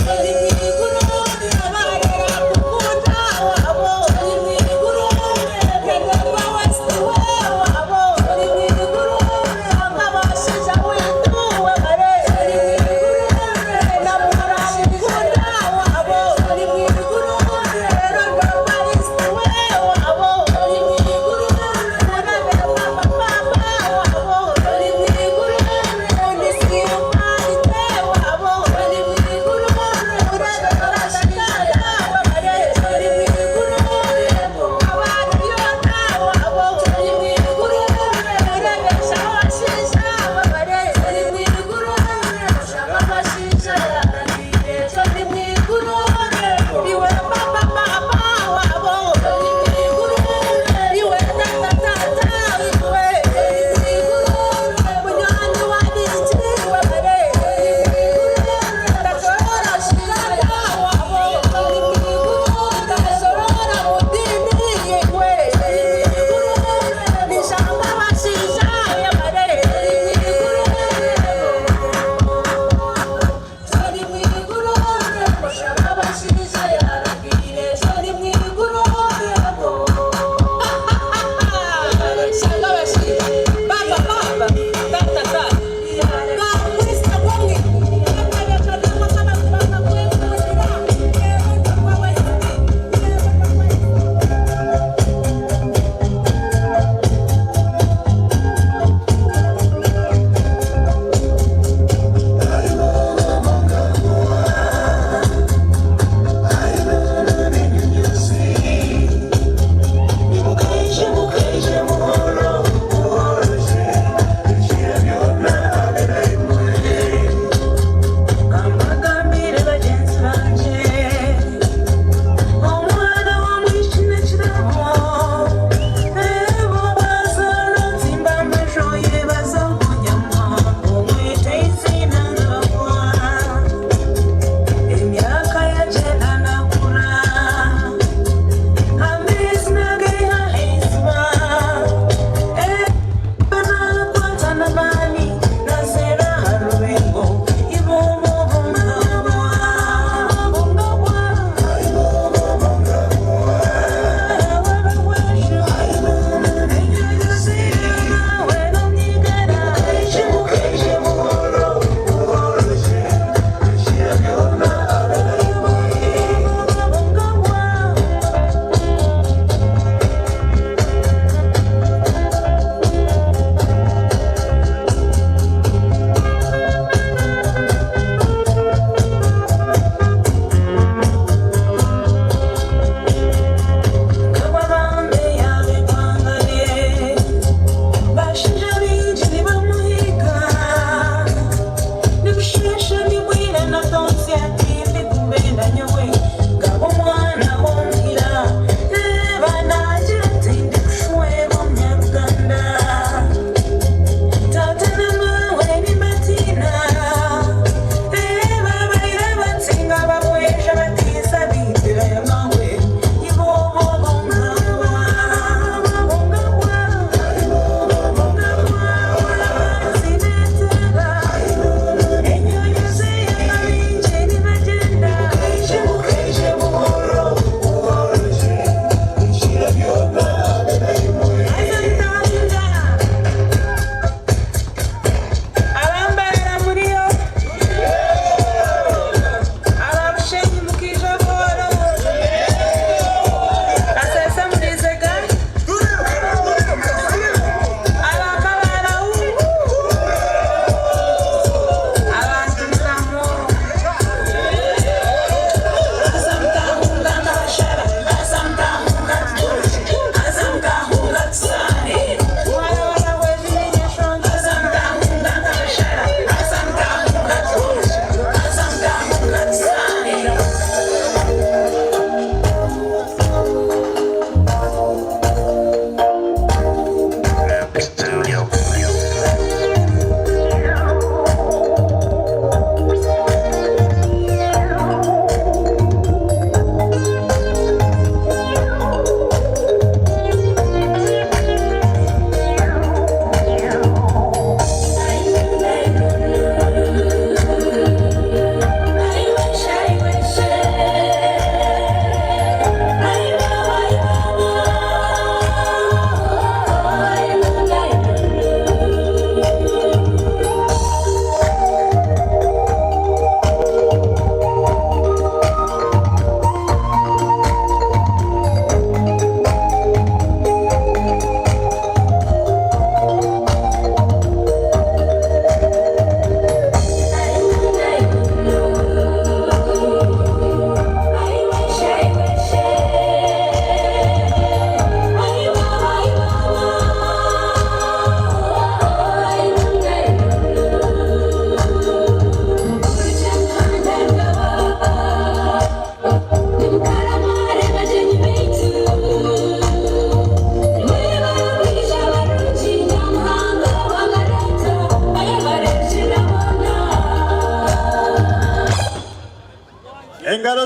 Hey!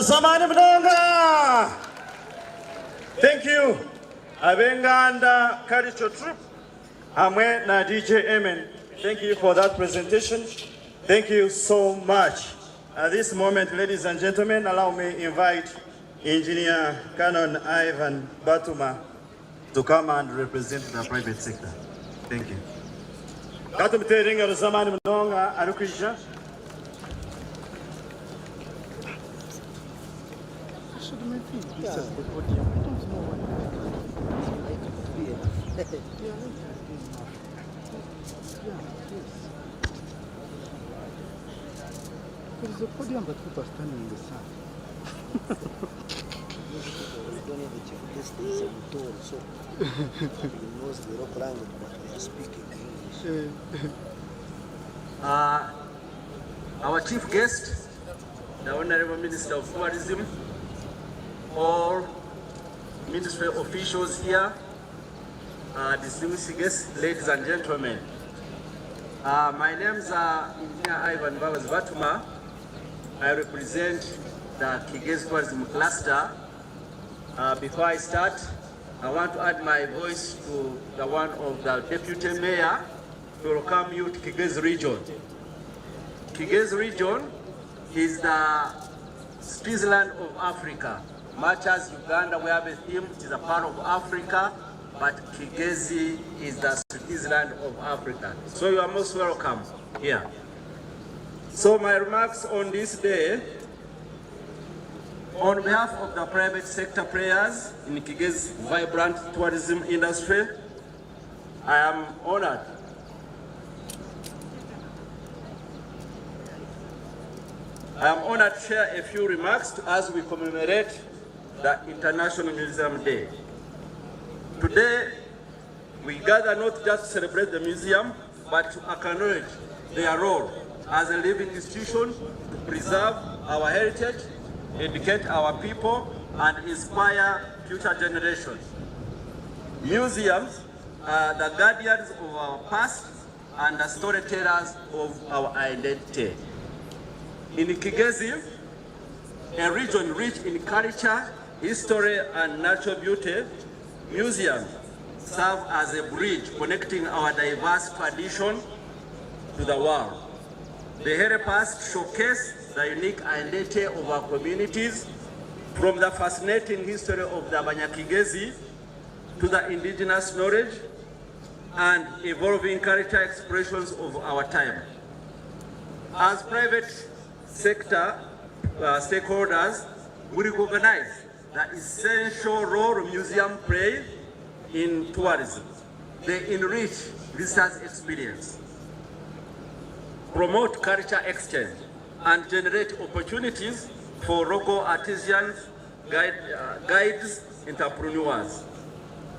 zamani mnonga. Thank you. Abenganda Cultural Troupe. Hamwe na DJ Emin. Thank you for that presentation. Thank you so much. At this moment, ladies and gentlemen, allow me invite Engineer Canon Ivan Batuma to come and represent the private sector. Thank you. Katumteringa zamani mnonga arukisha. There's a podium that people are standing in the sun. We don't have a chief guest, there is a Mutor, so he knows the local language, but they are speaking English. Our chief guest, the Honorable Minister of Tourism, all ministry officials here, distinguished guests, ladies and gentlemen. My name is Engineer Ivan Batuma. I represent the Kigezi Tourism Cluster. Before I start, I want to add my voice to the one of the Deputy Mayor to welcome you to Kigezi region. Kigezi region is the Switzerland of Africa. Much as Uganda, we have a theme, it is a part of Africa, but Kigezi is the Switzerland of Africa. So you are most welcome here. So my remarks on this day, on behalf of the private sector players in Kigezi's vibrant tourism industry, I am honored to share a few remarks as we commemorate the International Museum Day. Today, we gather not just to celebrate the museum, but to acknowledge their role as a living institution to preserve our heritage, educate our people, and inspire future generations. Museums are the guardians of our past and the storytellers of our identity. In Kigezi, a region rich in culture, history, and natural beauty, museums serve as a bridge connecting our diverse tradition to the world. They help us showcase the unique identity of our communities, from the fascinating history of the Banyakigezi to the indigenous knowledge and evolving cultural expressions of our time. As private sector stakeholders, we recognize the essential role museums play in tourism. They enrich visitors' experience, promote culture exchange, and generate opportunities for local artisans, guides, entrepreneurs.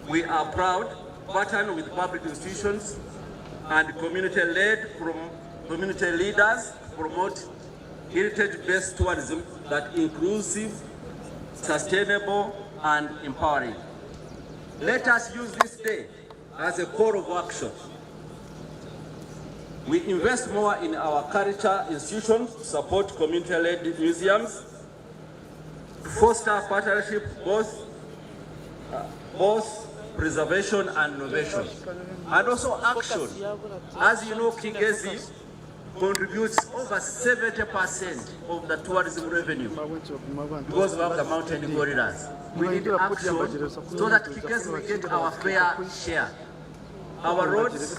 We are proud to partner with public institutions and community leaders to promote heritage-based tourism that is inclusive, sustainable, and empowering. Let us use this day as a call of action. We invest more in our culture institutions to support community-led museums, to foster partnership, both preservation and innovation, and also action. As you know, Kigezi contributes over 70% of the tourism revenue because we have the mountain gorillas. We need action so that Kigezi will get our fair share. Our roads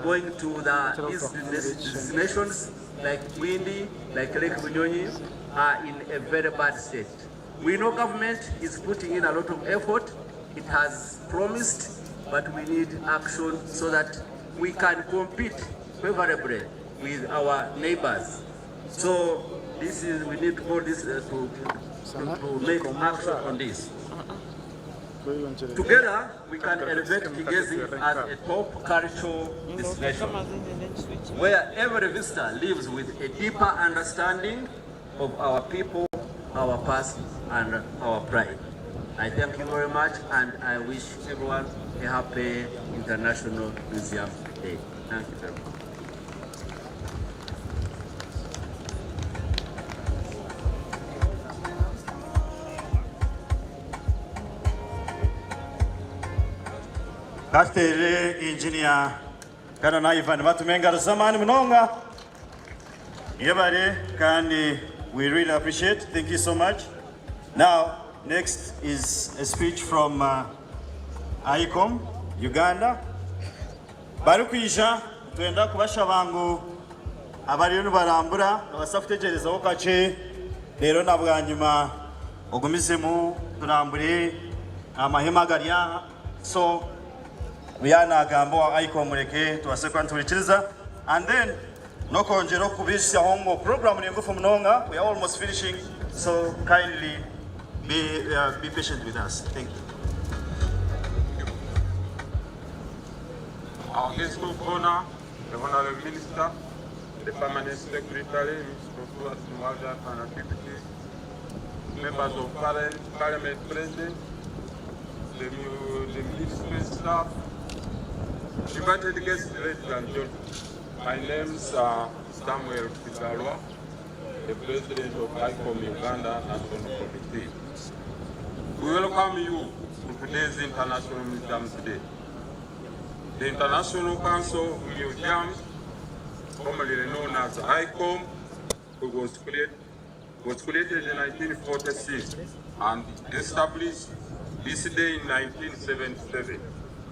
going to the destinations like Windy, like Lake Bunyonyi are in a very bad state. We know government is putting in a lot of effort. It has promised, but we need action so that we can compete favorably with our neighbors. So we need all this to make action on this. Together, we can elevate Kigezi as a top cultural destination, where every visitor lives with a deeper understanding of our people, our past, and our pride. I thank you very much, and I wish everyone a happy International Museum Day. Thank you very much. Kastere engineer kana na Ivan batumenga zamani mnonga. Yebare kandi we really appreciate. Thank you so much. Now next is a speech from ICOM Uganda. Barukwisha twenda kubasha bangu abariyo barambura abasafutegereza okache rero nabwanyuma ogumizemu turambure amahema gariya so Rihanna Gambo ICOM mureke tuwase kwanturikiriza and then no konjero kubisha hongo program ni ngufu mnonga. We are almost finishing, so kindly be patient with us. Thank you. Our guest of honor, the Honorable Minister, the Permanent Secretary, Mr. Stuart Mwaja and Deputy, members of Parliament present, the ministry staff, invited guests, ladies and gentlemen. My name is Samuel Kigalwa, the President of ICOM Uganda National Committee. We welcome you to today's International Museums Day. The International Council of Museums, formerly known as ICOM, was created in 1946 and established this day in 1977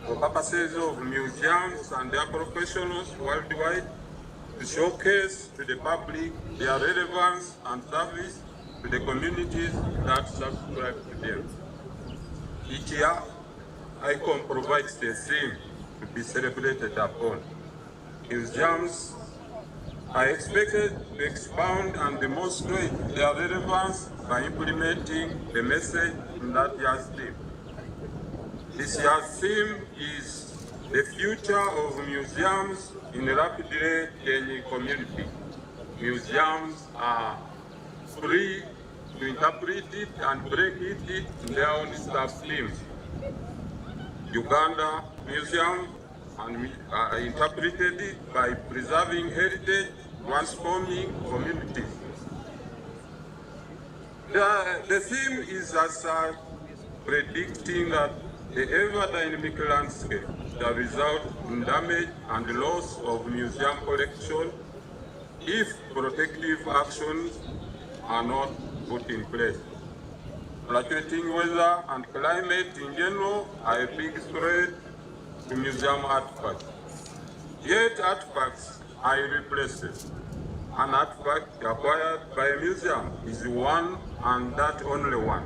for purposes of museums and their professionals worldwide to showcase to the public their relevance and service to the communities that subscribe to them. Each year, ICOM provides the theme to be celebrated upon. Museums are expected to expound and demonstrate their relevance by implementing the message in that year's theme. This year's theme is the future of museums in a rapidly changing community. Museums are free to interpret it and break it in their own sub-themes. Uganda Museum interpreted it by preserving heritage, transforming communities. The theme is as predicting that the ever-dynamic landscape that result in damage and loss of museum collection if protective actions are not put in place. Fluctuating weather and climate in general are a big threat to museum artifacts. Yet artifacts are irreplaceable. An artifact acquired by a museum is one and that only one.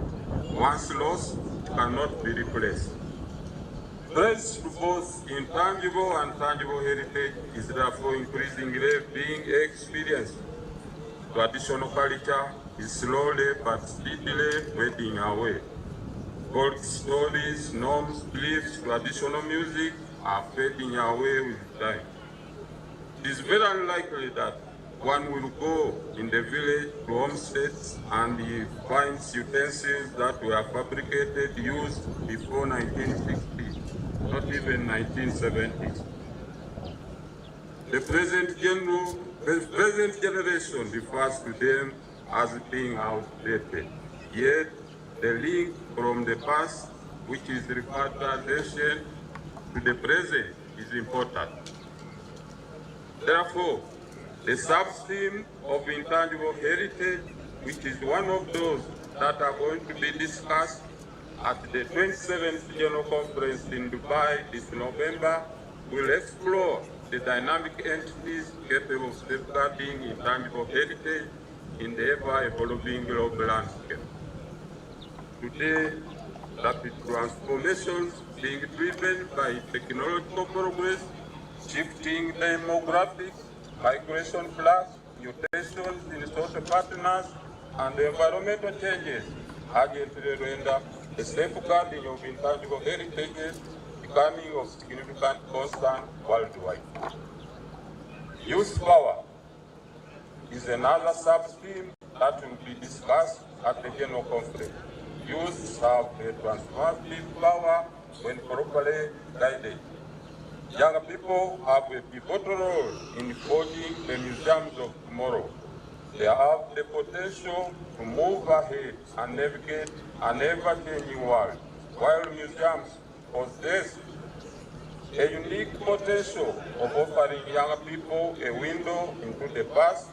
Once lost, it cannot be replaced. Threats to both intangible and tangible heritage is therefore increasingly being experienced. Traditional culture is slowly but steadily fading away. Folk stories, norms, beliefs, traditional music are fading away with time. It is very unlikely that one will go in the village to homesteads and he finds utensils that were fabricated, used before 1960, not even 1970s. The present generation refers to them as being outdated. Yet, the link from the past, which is referred to as ancient, to the present is important. Therefore, the sub-theme of intangible heritage, which is one of those that are going to be discussed at the 27th General Conference in Dubai this November, will explore the dynamic entities capable of safeguarding intangible heritage in the ever-evolving global landscape. Today, rapid transformations being driven by technological progress, shifting demographics, migration flux, mutations in social partners, and environmental changes urgently render the safeguarding of intangible heritages becoming of significant concern worldwide. Youth power is another sub-theme that will be discussed at the General Conference. Youth have a transformative power when properly guided. Young people have a pivotal role in forging the museums of tomorrow. They have the potential to move ahead and navigate an ever-changing world, while museums possess a unique potential of offering young people a window into the past,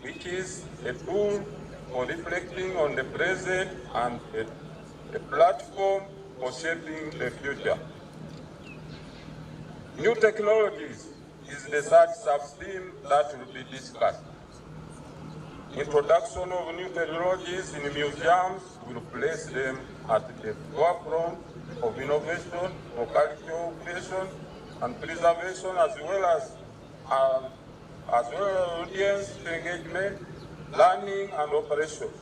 which is a tool for reflecting on the present and a platform for shaping the future. New technologies is the third sub-theme that will be discussed. Introduction of new technologies in museums will place them at the forefront of innovation for cultural creation and preservation, as well as audience engagement, learning, and operations.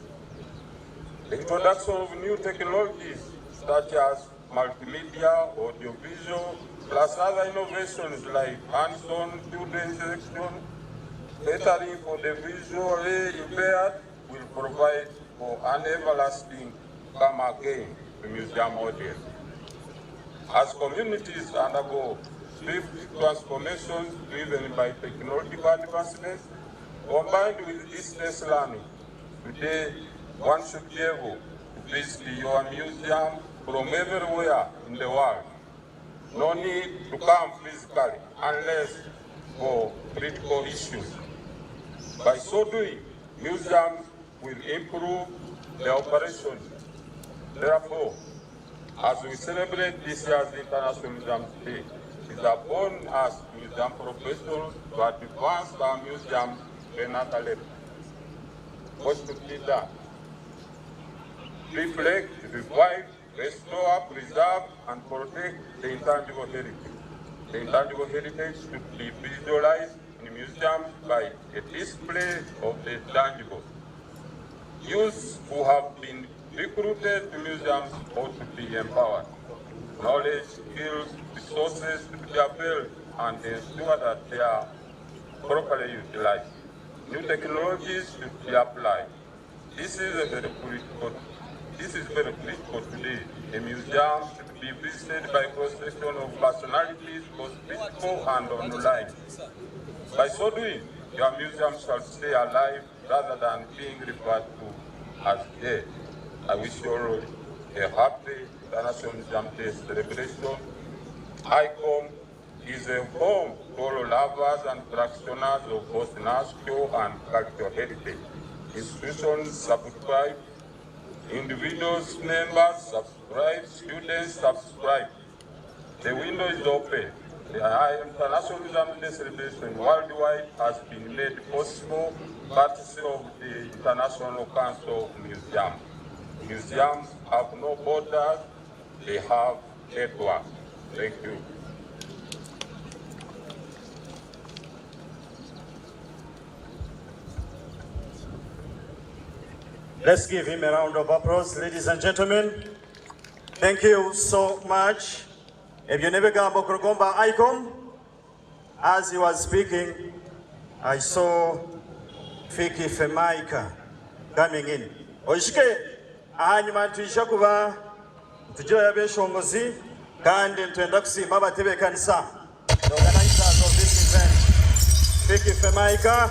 The introduction of new technologies such as multimedia, audiovisual, plus other innovations like hands-on children's section, catering for the visually impaired, will provide for an everlasting come again to museum audience. As communities undergo swift transformations driven by technological advancements, combined with distance learning, today one should be able to visit your museum from everywhere in the world. No need to come physically unless for critical issues. By so doing, museums will improve their operations. Therefore, as we celebrate this year's International Museum Day, it is upon us museum professionals to advance our museums to another level. What should be done? Reflect, revive, restore, preserve, and protect the intangible heritage. The intangible heritage should be visualized in museums by a display of the tangible. Youths who have been recruited to museums ought to be empowered. Knowledge, skills, resources to be available and ensure that they are properly utilized. New technologies should be applied. This is very critical today. A museum should be visited by a cross-section of personalities, both physical and online. By so doing, your museum shall stay alive rather than being referred to as dead. I wish you all a happy International Museum Day celebration. ICOM is a home to all lovers and practitioners of both national and cultural heritage. Institutions subscribe, individuals, members subscribe, students subscribe. The window is open. The International Museum Day celebration worldwide has been made possible courtesy of the International Council of Museums. Museums have no borders, they have networks. Thank you. Let's give him a round of applause, ladies and gentlemen. Thank you so much. Ebyonebegambo Kurugomba ICOM. As he was speaking, I saw Fiki Femaika coming in. Oishike, ahanyuma tuisha kuba tujira yabeshongozi kandi ntwenda kusimba abatebe kanisa. The organizers of this event, Fiki Femaika,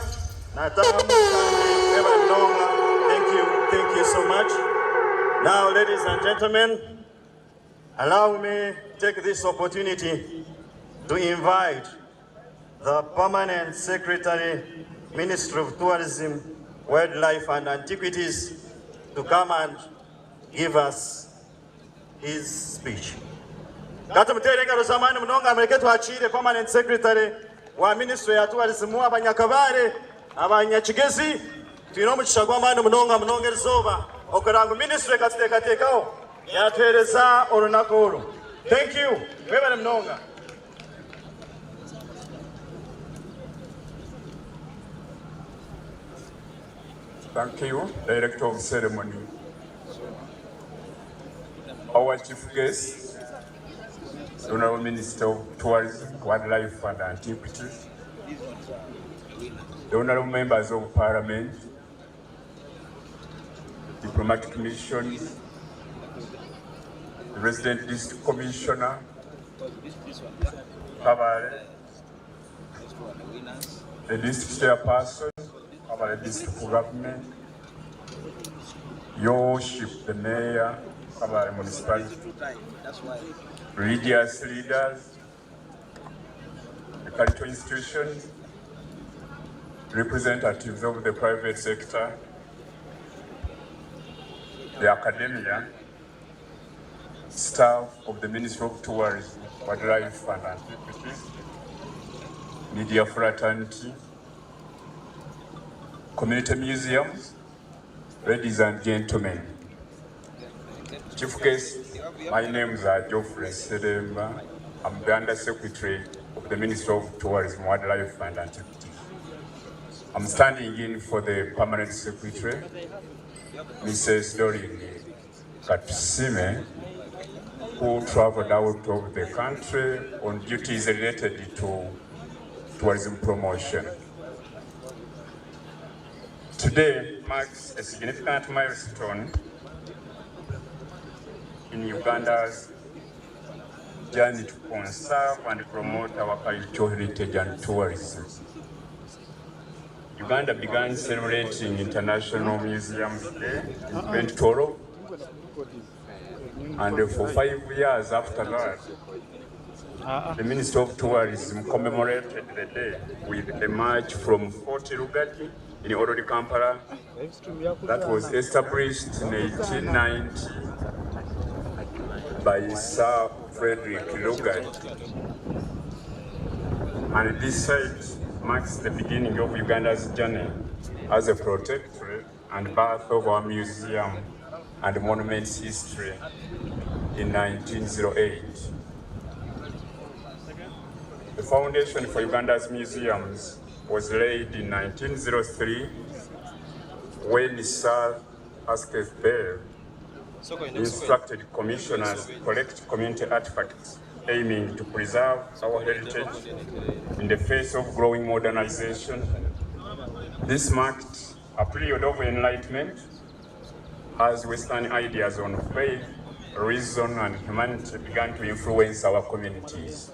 Natamu kandi Eva Nonga. Thank you so much. Now, ladies and gentlemen, allow me to take this opportunity to invite the Permanent Secretary, Ministry of Tourism, Wildlife and Antiquities to come and give us his speech. Kati mutereka rozamani mnonga mreketu achire Permanent Secretary wa Ministry ya Tourism abanyakabare abanyachigezi tuino muchishagwa mani mnonga mnongerezoba okurangu Ministry katekao yatereza orunakoro. Thank you. Webale mnonga. Thank you, Director of Ceremony. Our chief guest, the Honorable Minister of Tourism, Wildlife and Antiquities, the Honorable Members of Parliament, diplomatic missions, the Resident District Commissioner, Kabale, the District Chairperson, Kabale District Government, Your Worship, the Mayor, Kabale Municipality, religious leaders, the cultural institutions, representatives of the private sector, the academia, staff of the Ministry of Tourism, Wildlife and Antiquities, media fraternity, community museums, ladies and gentlemen. Chief Guest, my name is Geoffrey Seremba. I'm the Under Secretary of the Ministry of Tourism, Wildlife and Antiquities. I'm standing in for the Permanent Secretary, Mrs. Doreen Katusime, who traveled out of the country on duties related to tourism promotion. Today marks a significant milestone in Uganda's journey to conserve and promote our cultural heritage and tourism. Uganda began celebrating International Museums Day in 2012, and for 5 years after that, the Ministry of Tourism commemorated the day with a march from Fort Lugati in Orori, Kampala, that was established in 1890 by Sir Frederick Lugati. And this site marks the beginning of Uganda's journey as a protectorate and birth of our museum and monuments history in 1908. The foundation for Uganda's museums was laid in 1903 when Sir Asketh Bell instructed commissioners to collect community artifacts aiming to preserve our heritage in the face of growing modernization. This marked a period of enlightenment as Western ideas on faith, reason, and humanity began to influence our communities.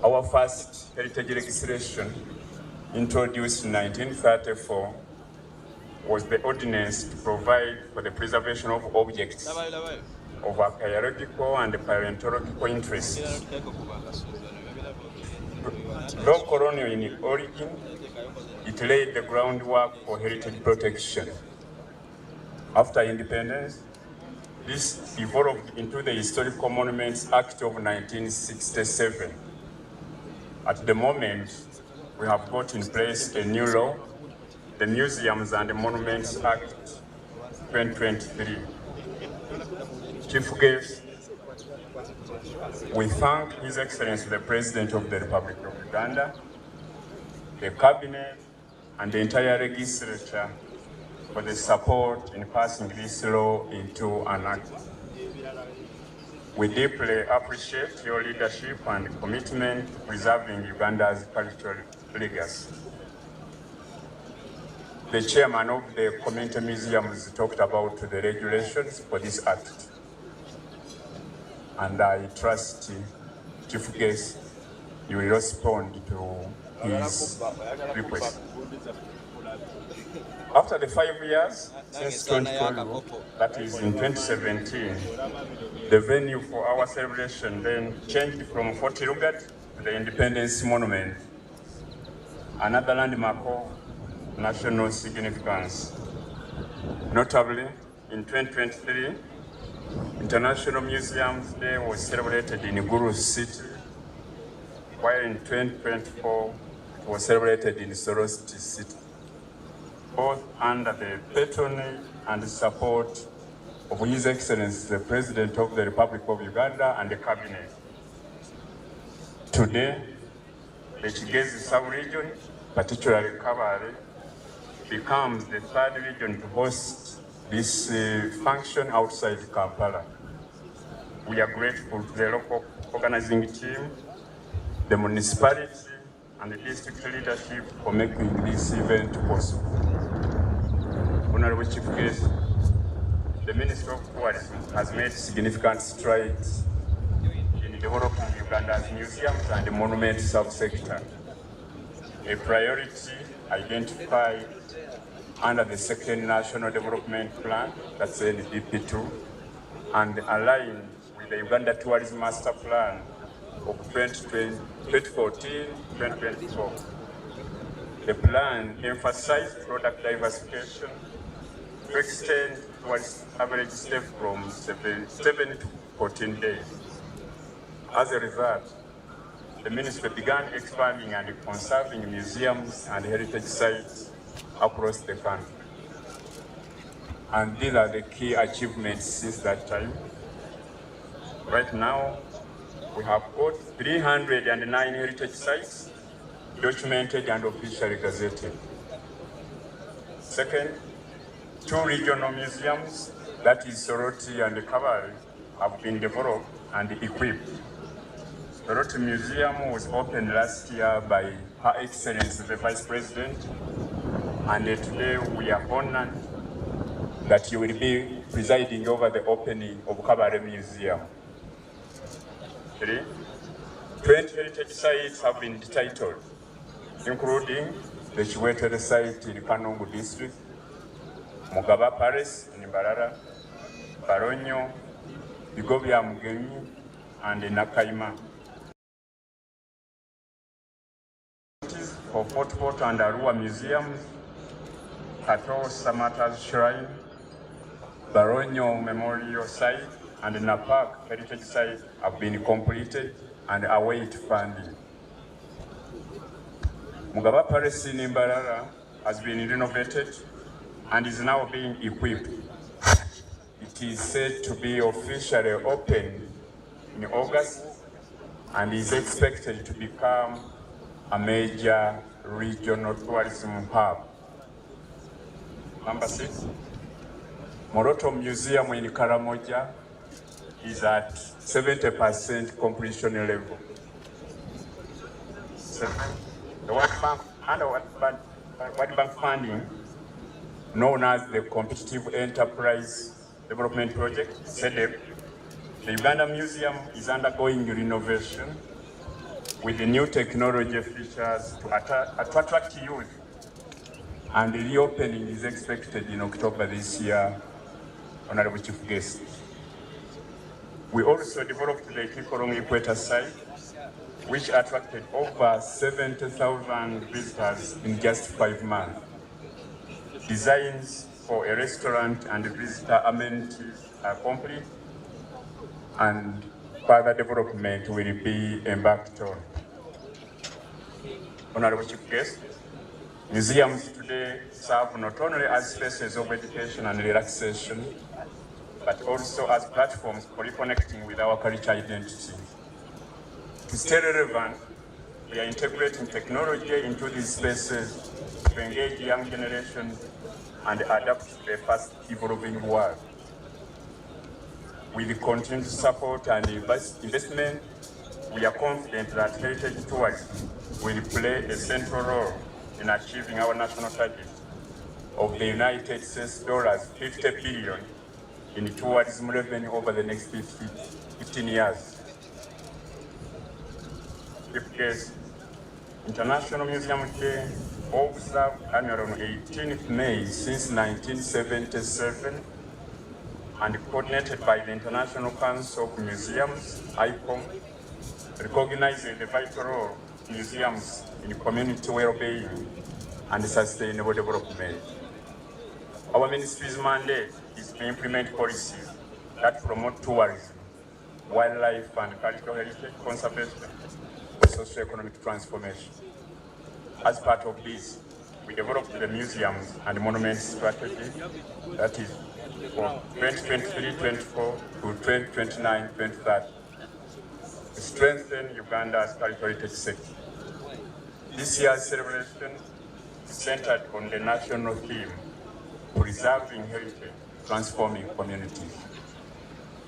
Our first heritage legislation, introduced in 1934, was the ordinance to provide for the preservation of objects of archaeological and paleontological interest. Though colonial in origin, it laid the groundwork for heritage protection. After independence, this evolved into the Historical Monuments Act of 1967. At the moment, we have got in place a new law, the Museums and Monuments Act 2023. Chief Guest, we thank His Excellency the President of the Republic of Uganda, the Cabinet, and the entire legislature for the support in passing this law into an act. We deeply appreciate your leadership and commitment to preserving Uganda's cultural legacy. The chairman of the community museums talked about the regulations for this act. And I trust Chief Guest, you will respond to his request. After the 5 years, since 2012, that is in 2017, the venue for our celebration then changed from Fort Lugati to the Independence Monument, another landmark of national significance. Notably, in 2023, International Museums Day was celebrated in Guru City, while in 2024, it was celebrated in Sorority City, both under the patronage and support of His Excellency, the President of the Republic of Uganda and the Cabinet. Today, the Kigezi sub-region, particularly Kabale, becomes the third region to host this function outside Kampala. We are grateful to the local organizing team, the municipality, and the district leadership for making this event possible. Honorable Chief Guest, the Ministry of Tourism has made significant strides in developing Uganda's museums and monument subsector, a priority identified under the Second National Development Plan, that's NDP2, and aligned with the Uganda Tourism Master Plan of 2014-2024. The plan emphasized product diversification to extend towards average stay from 7 to 14 days. As a result, the ministry began expanding and conserving museums and heritage sites across the country. And these are the key achievements since that time. Right now, we have got 309 heritage sites documented and officially gazetted. Second, 2 regional museums, that is Soroti and Kabale, have been developed and equipped. Soroti Museum was opened last year by Her Excellency the Vice President, and today we are honored that you will be presiding over the opening of Kabale Museum. 3, 20 heritage sites have been titled, including the Chiwetere site in Kanungu district, Mugaba Palace in Mbarara, Baronyo, Bigobya Mugenyi, and Nakaima. For Fort Fort and Arua Museums, Kato Samata's Shrine, Baronyo Memorial Site, and Napak Heritage Site have been completed and await funding. Mugaba Palace in Mbarara has been renovated and is now being equipped. It is said to be officially opened in August and is expected to become a major regional tourism hub. Number 6, Moroto Museum in Karamoja is at 70% completion level. 7, the World Bank under World Bank funding, known as the Competitive Enterprise Development Project, CEDEP, the Uganda Museum is undergoing renovation with the new technology features to attract youth, and the reopening is expected in October this year, Honorable Chief Guest. We also developed the Kikorong Equator site, which attracted over 70,000 visitors in just 5 months. Designs for a restaurant and visitor amenities are complete, and further development will be embarked on. Honorable Chief Guest, museums today serve not only as spaces of education and relaxation, but also as platforms for reconnecting with our cultural identity. To stay relevant, we are integrating technology into these spaces to engage young generations and adapt to a fast-evolving world. With the continued support and investment, we are confident that heritage tourism will play a central role in achieving our national target of the United States $50 billion in tourism revenue over the next 15 years. Chief Guest, International Museum Day, observed annually on 18th May since 1977, and coordinated by the International Council of Museums, ICOM, recognizing the vital role of museums in community well-being and sustainable development. Our ministry's mandate is to implement policies that promote tourism, wildlife and cultural heritage conservation for socio-economic transformation. As part of this, we developed the museums and monuments strategy, that is for 2023-24 to 2029-2030, to strengthen Uganda's cultural heritage sector. This year's celebration is centered on the national theme, Preserving Heritage, Transforming Communities,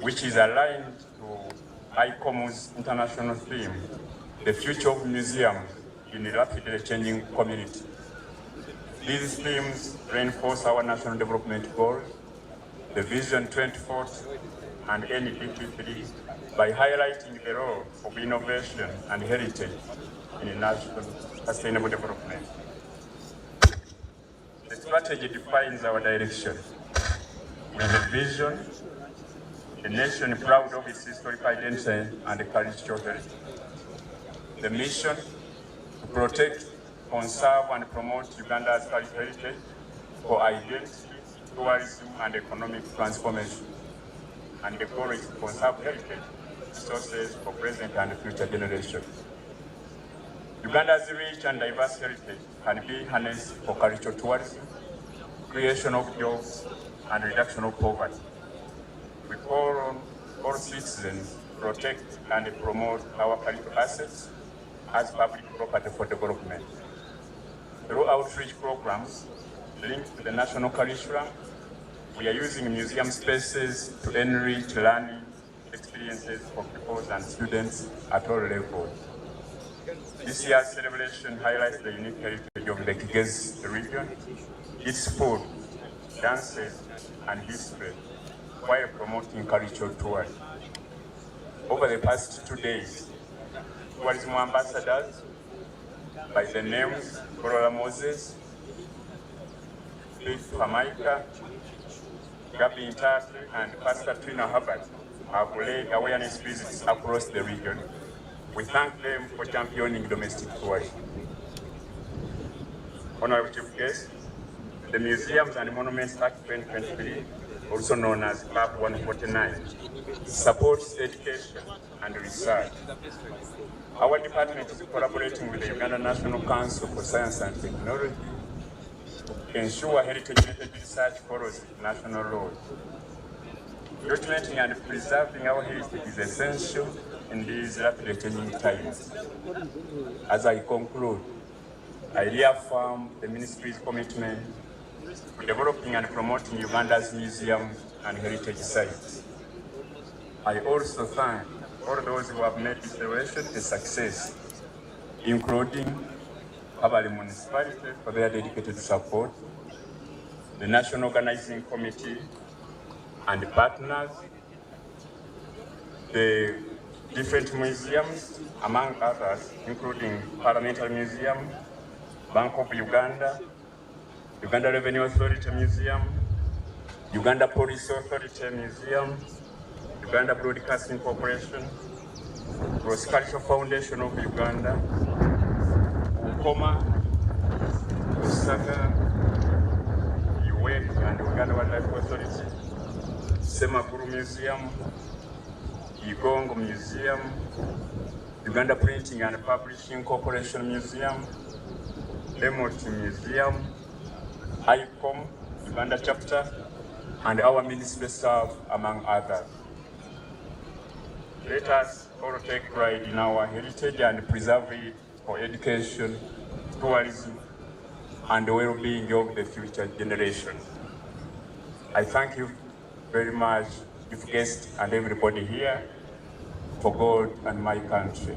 which is aligned to ICOM's international theme, The Future of Museums in a Rapidly Changing Community. These themes reinforce our national development goals, the Vision 2040 and NDP3, by highlighting the role of innovation and heritage in national sustainable development. The strategy defines our direction with a vision, A nation proud of its historical identity and cultural heritage. The mission to protect, conserve, and promote Uganda's cultural heritage for identity, tourism, and economic transformation. And the goal is to conserve heritage resources for present and future generations. Uganda's rich and diverse heritage can be harnessed for cultural tourism, creation of jobs, and reduction of poverty. We call on all citizens to protect and promote our cultural assets as public property for development. Through outreach programs linked to the national curriculum, we are using museum spaces to enrich learning experiences for pupils and students at all levels. This year's celebration highlights the unique heritage of the Kigezi region, its food, dances, and history, while promoting cultural tourism. Over the past 2 days, tourism ambassadors by the names Corolla Moses, Faith Pamaika, Gabi Intaki, and Pastor Trina Hubbard have led awareness visits across the region. We thank them for championing domestic tourism. Honorable Chief Guest, the Museums and Monuments Act 2023, also known as CAP 149, supports education and research. Our department is collaborating with the Uganda National Council for Science and Technology to ensure heritage research follows national laws. Documenting and preserving our heritage is essential in these rapidly changing times. As I conclude, I reaffirm the Ministry's commitment to developing and promoting Uganda's museums and heritage sites. I also thank all those who have made this celebration a success, including Kabale Municipality for their dedicated support, the National Organizing Committee and partners, the different museums, among others, including Parliamentary Museum, Bank of Uganda, Uganda Revenue Authority Museum, Uganda Police Authority Museum, Uganda Broadcasting Corporation, Cross Cultural Foundation of Uganda, Ukoma, Usaga, UN and Uganda Wildlife Authority, Semakuru Museum, Igongo Museum, Uganda Printing and Publishing Corporation Museum, Lemoti Museum, ICOM, Uganda Chapter, and our ministry staff, among others. Let us all take pride in our heritage and preserve it for education, tourism, and the well-being of the future generations. I thank you very much, chief guest and everybody here, for God and my country.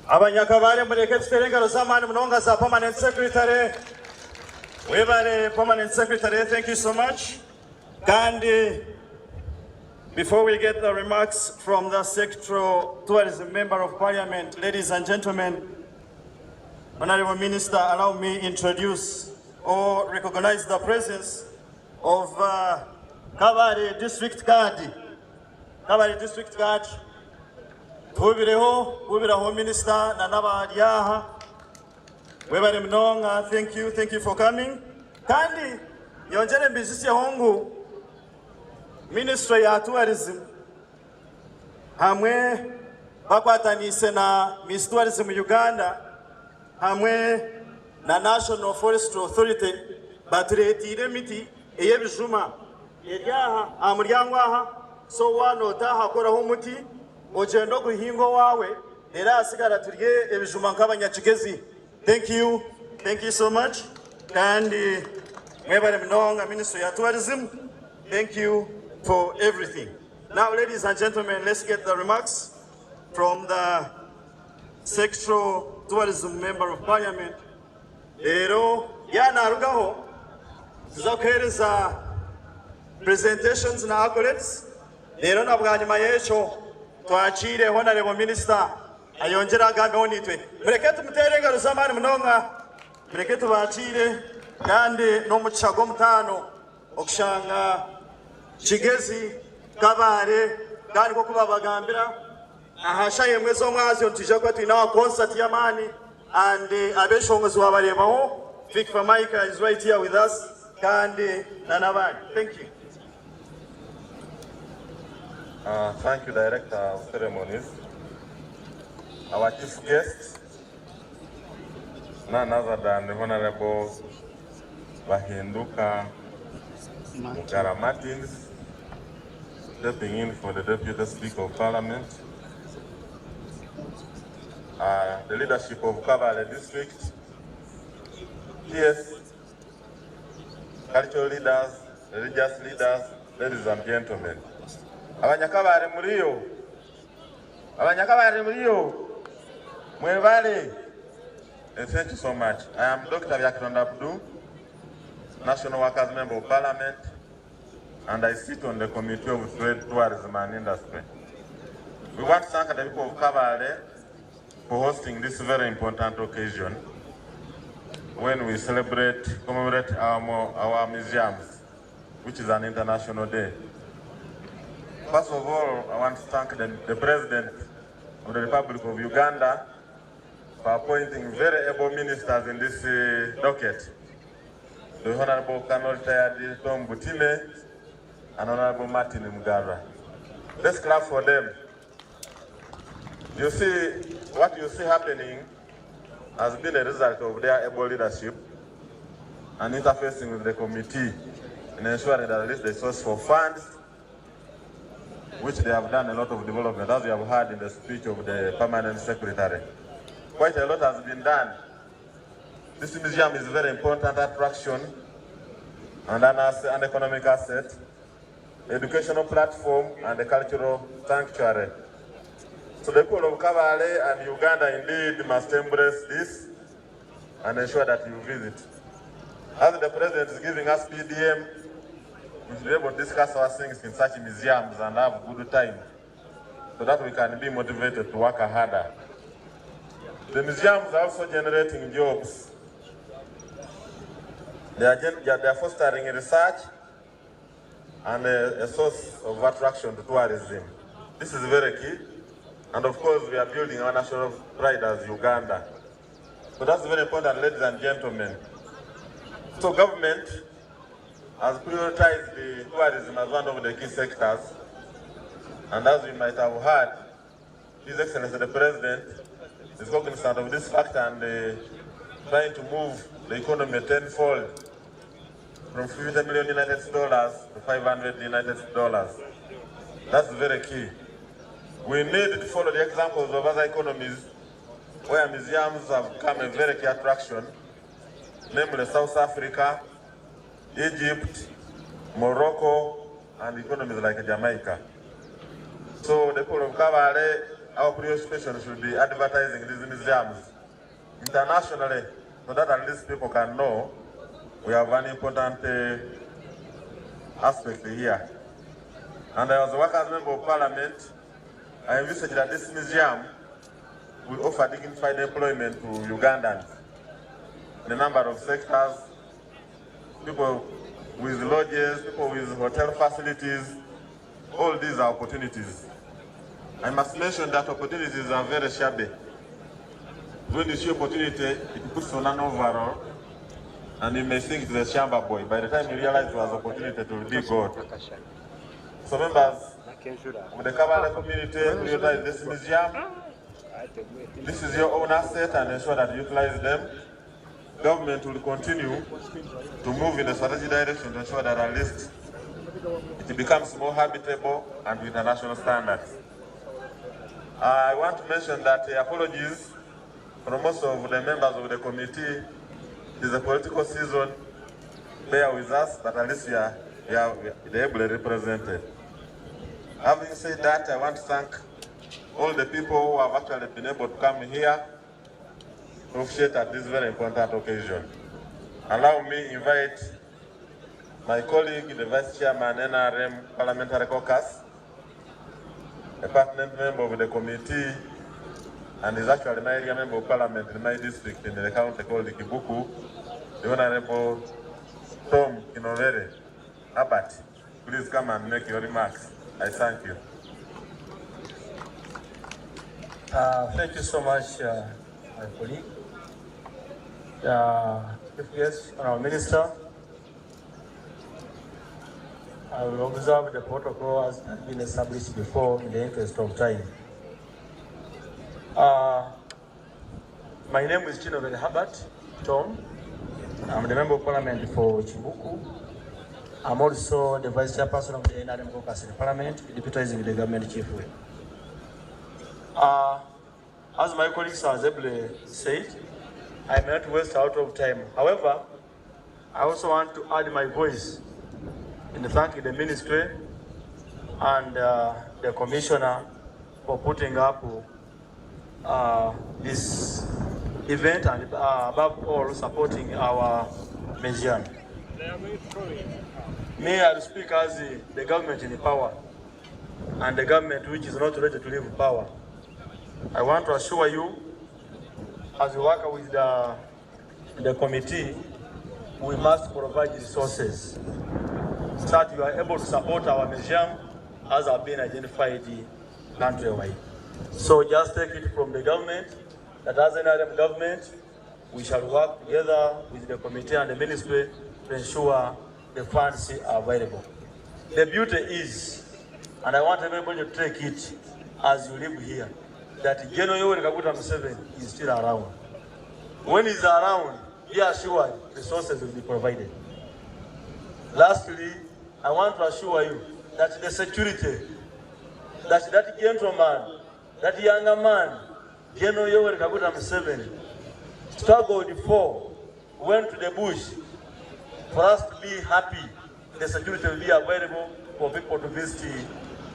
Abanyakabale muleke tuterengalo zamani mnonga za permanent secretary. Webale permanent secretary, thank you so much. Kandi, before we get the remarks from the sectoral tourism member of parliament, ladies and gentlemen, Honorable Minister, allow me introduce or recognize the presence of Kabale District Guard. Kabale District Guard. Hubiraho Minister Nanaba Diaha. Webale Mnonga, thank you for coming. Kandi, yonjere mbizisi hongu Ministry ya Tourism hamwe bakwatanise na Miss Tourism Uganda hamwe na National Forestry Authority baturetire miti eyebijuma eryaha amuryango aha so wano tahakoraho umuti ogendo guhingo wawe era asigara turye ebijuma nk'abanyakigezi. Thank you so much. Kandi mwebale mnonga Ministry ya Tourism, thank you for everything. Now, ladies and gentlemen, let's get the remarks from the sectoral tourism member of parliament. Lero yana arugaho tuzakuhereza presentations na accolades. Lero na bwanyuma yecho twakire honorable minister ayongera agambe onitwe. Mureke tumutere engaro zamani mnonga, mureke tubakire kandi n'omukisago omutaano okushanga Kigezi Kabale kandi kokuba bagambira ahasha yemwe z'omwazi ontija kwa twina concert y'amaani and abeshongozi wabarebaho. Victor Micah is right here with us kandi nanabandi. Thank you. Thank you, Director of Ceremonies. Our chief guest, none other than the Honorable Bahinduka Mugara Martins, stepping in for the Deputy Speaker of Parliament. The leadership of Kabale District, yes, cultural leaders, religious leaders, ladies and gentlemen. Abanyakabale muriyo, Abanyakabale muriyo, mwebale. Thank you so much. I am Dr. Yakironda Abdu, National Workers Member of Parliament, and I sit on the Committee of Trade, Tourism and Industry. We want to thank the people of Kabale for hosting this very important occasion when we commemorate our museums, which is an international day. First of all, I want to thank the President of the Republic of Uganda for appointing very able ministers in this docket. The Honorable Colonel Tayadi Tom Butime and Honorable Martin Mugara. Let's clap for them. You see, what you see happening has been a result of their able leadership and interfacing with the committee and ensuring that at least the source for funds, which they have done a lot of development, as you have heard in the speech of the Permanent Secretary. Quite a lot has been done. This museum is a very important attraction and an economic asset, educational platform, and a cultural sanctuary. So the people of Kabale and Uganda indeed must embrace this and ensure that you visit. As the President is giving us PDM, we should be able to discuss our things in such museums and have a good time so that we can be motivated to work harder. The museums are also generating jobs. They are fostering research and a source of attraction to tourism. This is very key. And of course, we are building our national pride as Uganda. So that's very important, ladies and gentlemen. So government has prioritized the tourism as one of the key sectors. And as you might have heard, His Excellency the President is cognizant of this fact and trying to move the economy tenfold from $50 million to $500 million. That's very key. We need to follow the examples of other economies where museums have become a very key attraction, namely South Africa, Egypt, Morocco, and economies like Jamaica. So the people of Kabale, our preoccupation should be advertising these museums internationally so that at least people can know we have an important aspect here. And as a workers' member of Parliament, I envisage that this museum will offer dignified employment to Ugandans in a number of sectors, people with lodges, people with hotel facilities. All these are opportunities. I must mention that opportunities are very shabby. When you see opportunity, it puts on an overall, and you may think it's a shamba boy. By the time you realize it was an opportunity, it will be God. So members of the Kabale community, prioritize this museum. This is your own asset and ensure that you utilize them. Government will continue to move in the strategic direction to ensure that at least it becomes more habitable and with international standards. I want to mention that apologies from most of the members of the committee. It is a political season. Bear with us, but at least we are ably represented. Having said that, I want to thank all the people who have actually been able to come here to officiate at this very important occasion. Allow me to invite my colleague, the Vice Chairman, NRM Parliamentary Caucus, a permanent member of the committee, and is actually my area member of Parliament in my district in the county called Kibuku, the Honorable Tom Kinovere. Herbert, please come and make your remarks. I thank you. Thank you so much, my colleague. Chief guest, our minister, I will observe the protocol as has been established before in the interest of time. My name is Kinovere Herbert Tom. I'm the Member of Parliament for Chibuku. I'm also the Vice Chairperson of the NRM Caucus in Parliament, deputizing the Government Chief Whip. As my colleagues have ably said, I may not waste out of time. However, I also want to add my voice in thanking the ministry and the commissioner for putting up this event and above all supporting our museum. Me, I speak as the government in power and the government which is not ready to leave power. I want to assure you, as we work with the committee, we must provide resources so that you are able to support our museum as have been identified countrywide. So just take it from the government that as an NRM government, we shall work together with the committee and the ministry to ensure the funds are available. The beauty is, and I want everybody to take it as you live here, that General Yoweri Kaguta Museveni is still around. When he's around, be assured resources will be provided. Lastly, I want to assure you that the security, that gentleman, that younger man, General Yoweri Kaguta Museveni, struggled for, went to the bush for us to be happy. The security will be available for people to visit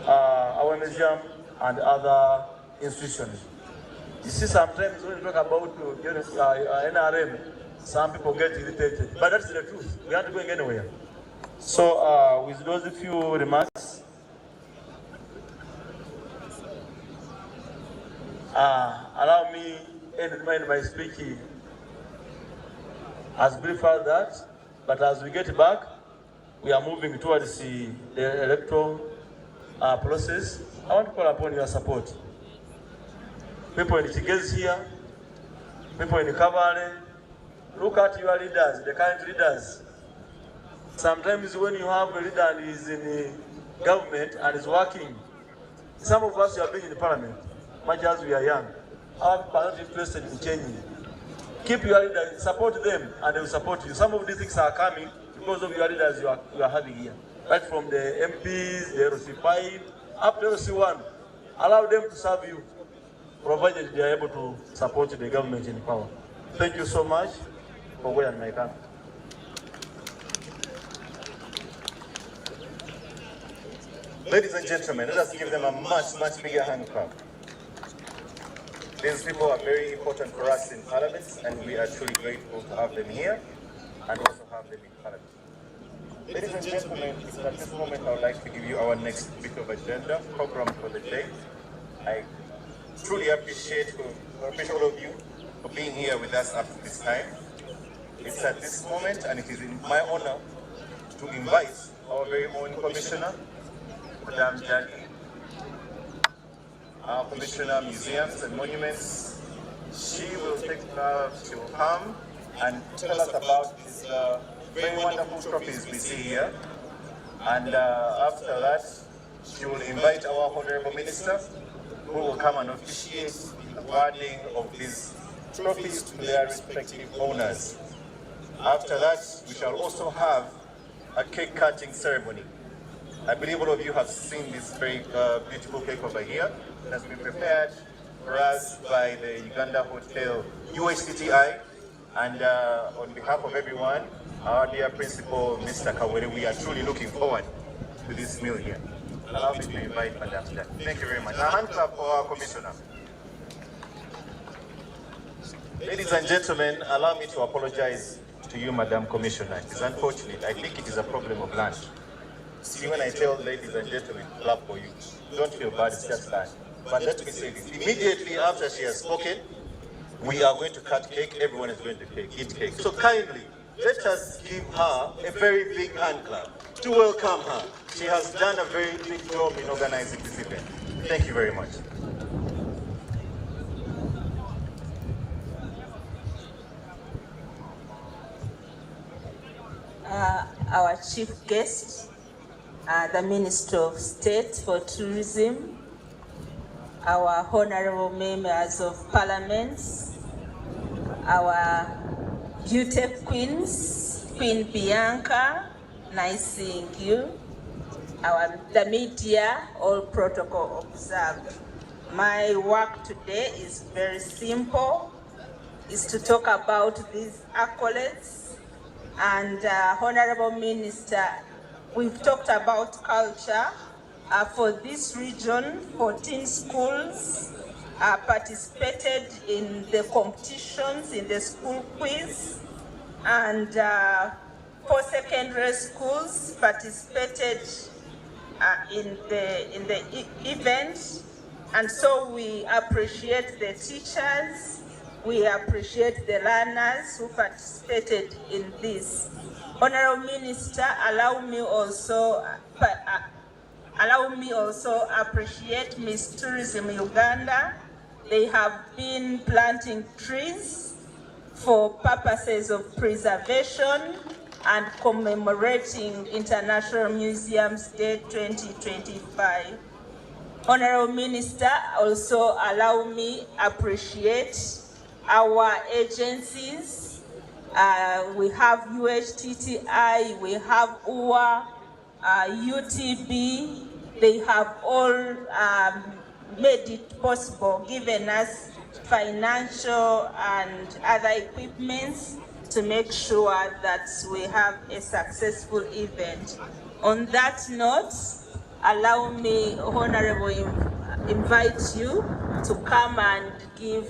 our museum and other institutions. You see, sometimes when you talk about NRM, some people get irritated, but that's the truth. We aren't going anywhere. So, with those few remarks, allow me to end my speech as brief as that. But as we get back, we are moving towards the electoral process. I want to call upon your support. People in Tigezi here, people in Kabale, look at your leaders, the current leaders. Sometimes when you have a leader and is in the government and is working, some of us have been in the parliament, much as we are young. Our people are not interested in changing. Keep your leaders, support them, and they will support you. Some of these things are coming because of your leaders you are having here. Right from the MPs, the LC5, up to LC1. Allow them to serve you, provided they are able to support the government in power. Thank you so much for wearing my camp. Ladies and gentlemen, let us give them a much bigger hand clap. These people are very important for us in Parliament, and we are truly grateful to have them here and also have them in Parliament. Ladies and gentlemen, at this moment I would like to give you our next bit of agenda program for the day. I truly appreciate all of you for being here with us up to this time. It's at this moment, and it is in my honor to invite our very own Commissioner, Madam Jackie, our Commissioner Museums and Monuments. She will come and tell us about these very wonderful trophies we see here. And after that, she will invite our Honorable Minister, who will come and officiate the awarding of these trophies to their respective owners. After that, we shall also have a cake cutting ceremony. I believe all of you have seen this very beautiful cake over here. It has been prepared for us by the Uganda Hotel UHCTI, and on behalf of everyone, our dear Principal, Mr. Kabale, we are truly looking forward to this meal here. Allow me to invite Madam Jack. Thank you very much. A hand clap for our Commissioner. Ladies and gentlemen, allow me to apologize to you, Madam Commissioner. It is unfortunate. I think it is a problem of land. See, when I tell ladies and gentlemen to clap for you, don't feel bad, it's just that. But let me say this. Immediately after she has spoken, we are going to cut cake. Everyone is going to eat cake. So kindly, Let us give her a very big hand clap to welcome her. She has done a very big job in organizing this event. Thank you very much. Our chief guest, the Minister of State for Tourism, our honorable members of Parliament, our beauty queens, Queen Bianca, nice seeing you, the media, all protocol observed. My work today is very simple, is to talk about these accolades. And Honorable Minister, we've talked about culture. For this region, 14 schools participated in the competitions, in the school quiz, and 4 secondary schools participated in the event. And so we appreciate the teachers, we appreciate the learners who participated in this. Honorable Minister, allow me also appreciate Miss Tourism Uganda. They have been planting trees for purposes of preservation and commemorating International Museums Day 2025. Honorable Minister, also allow me appreciate our agencies. We have UHTTI, we have UWA, UTB. They have all made it possible, given us financial and other equipments to make sure that we have a successful event. On that note, allow me, Honorable, invite you to come and give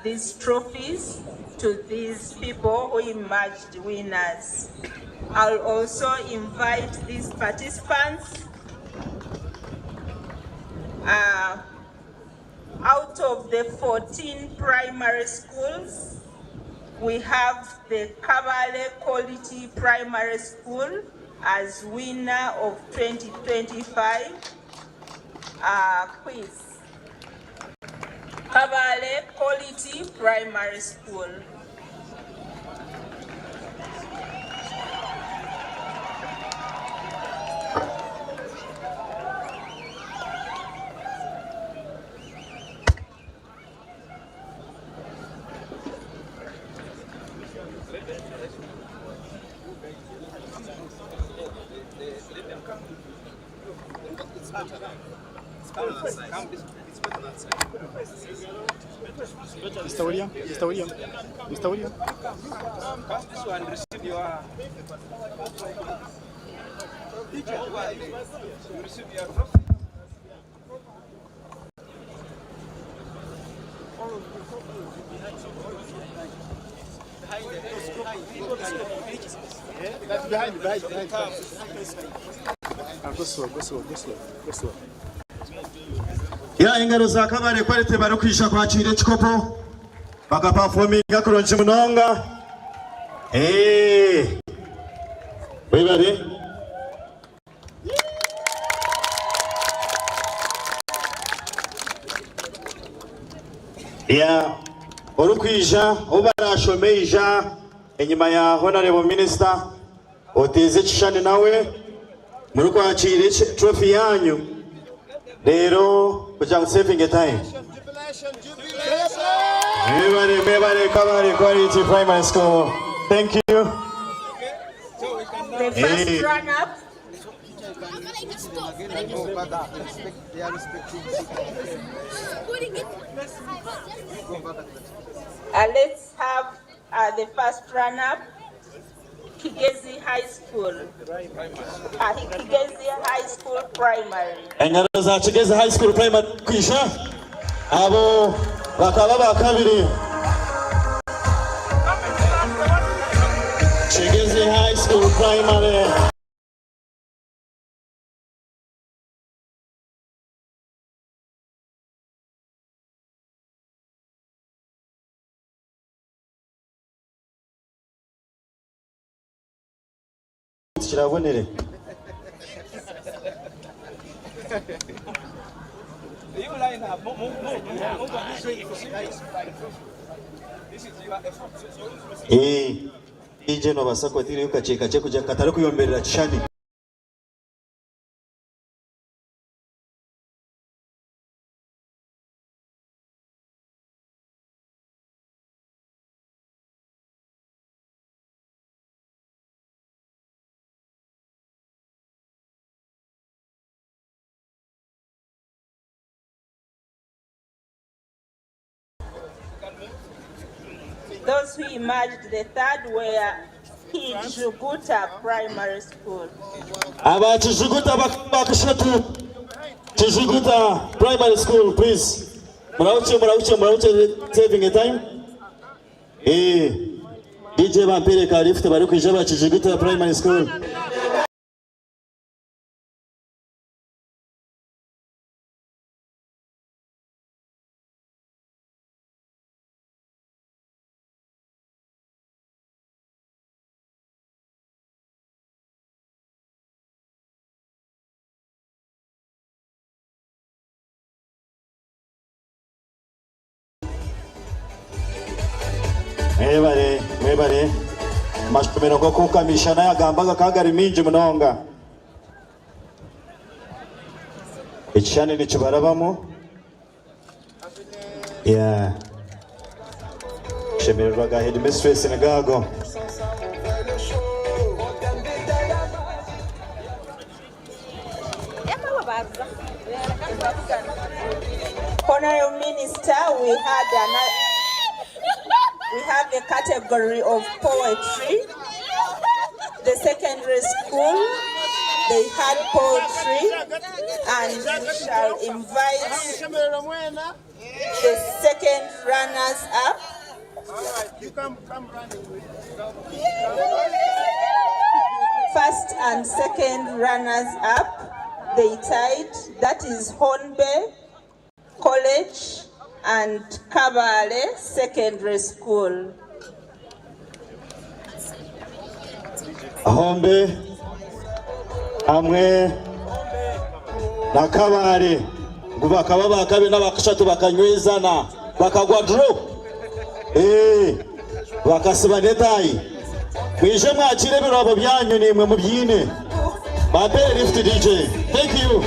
these trophies to these people who emerged winners. I'll also invite these participants. Out of the 14 primary schools, we have the Kabale Quality Primary School as winner of 2025 quiz. Kabale Quality Primary School. Mr. William, Mr. William, Mr. William. This one receive your you receive your trophy. Behind. Go slow. Ya ingaro za Kabale Quality barukwisha kwakira ekikopo bakapafominga kurungi munonga. Webale ya orukwija obarashomeija enyuma ya Honorable Minister oteze kishane nawe muri kwakira trophy yanyu rero kugira ngo saving time. Mebare Kabale Quality Primary School. Thank you. The first runner-up. Let's have the first runner-up. Kigezi High School. Kigezi High School Primary. Engaro za Kigezi High School Primary kwisha abo bakaba bakabiri. Kigezi High School Primary. kirabonere. DJ no basakwatire yukacheka cheko kuja katari kuyomberera chishani. Those who emerged the third were Kijuguta Primary School. Aba Kijuguta bakashatu. Kijuguta Primary School, please. Murauche saving a time. DJ Vampire Kalifte bari kwija ba Kijuguta Primary School. Mwebale mashomero go kukamisha naye agambaga kagari minji munonga ekishani nicho barabamo shemererwaga headmistress negago Honorable Minister, we have the category of poetry. The secondary school, they had poetry, and we shall invite the second runners up. You come running with. First and second runners up, they tied. That is Hornby College and Kabale Secondary School. Hornby hamwe na Kabale bakaba bakabe n'abakashatu bakanywezana bakagwa draw bakasiba detayi kwije mwakire birabo byanyu nimwe mubyine Babel lift DJ. Thank you.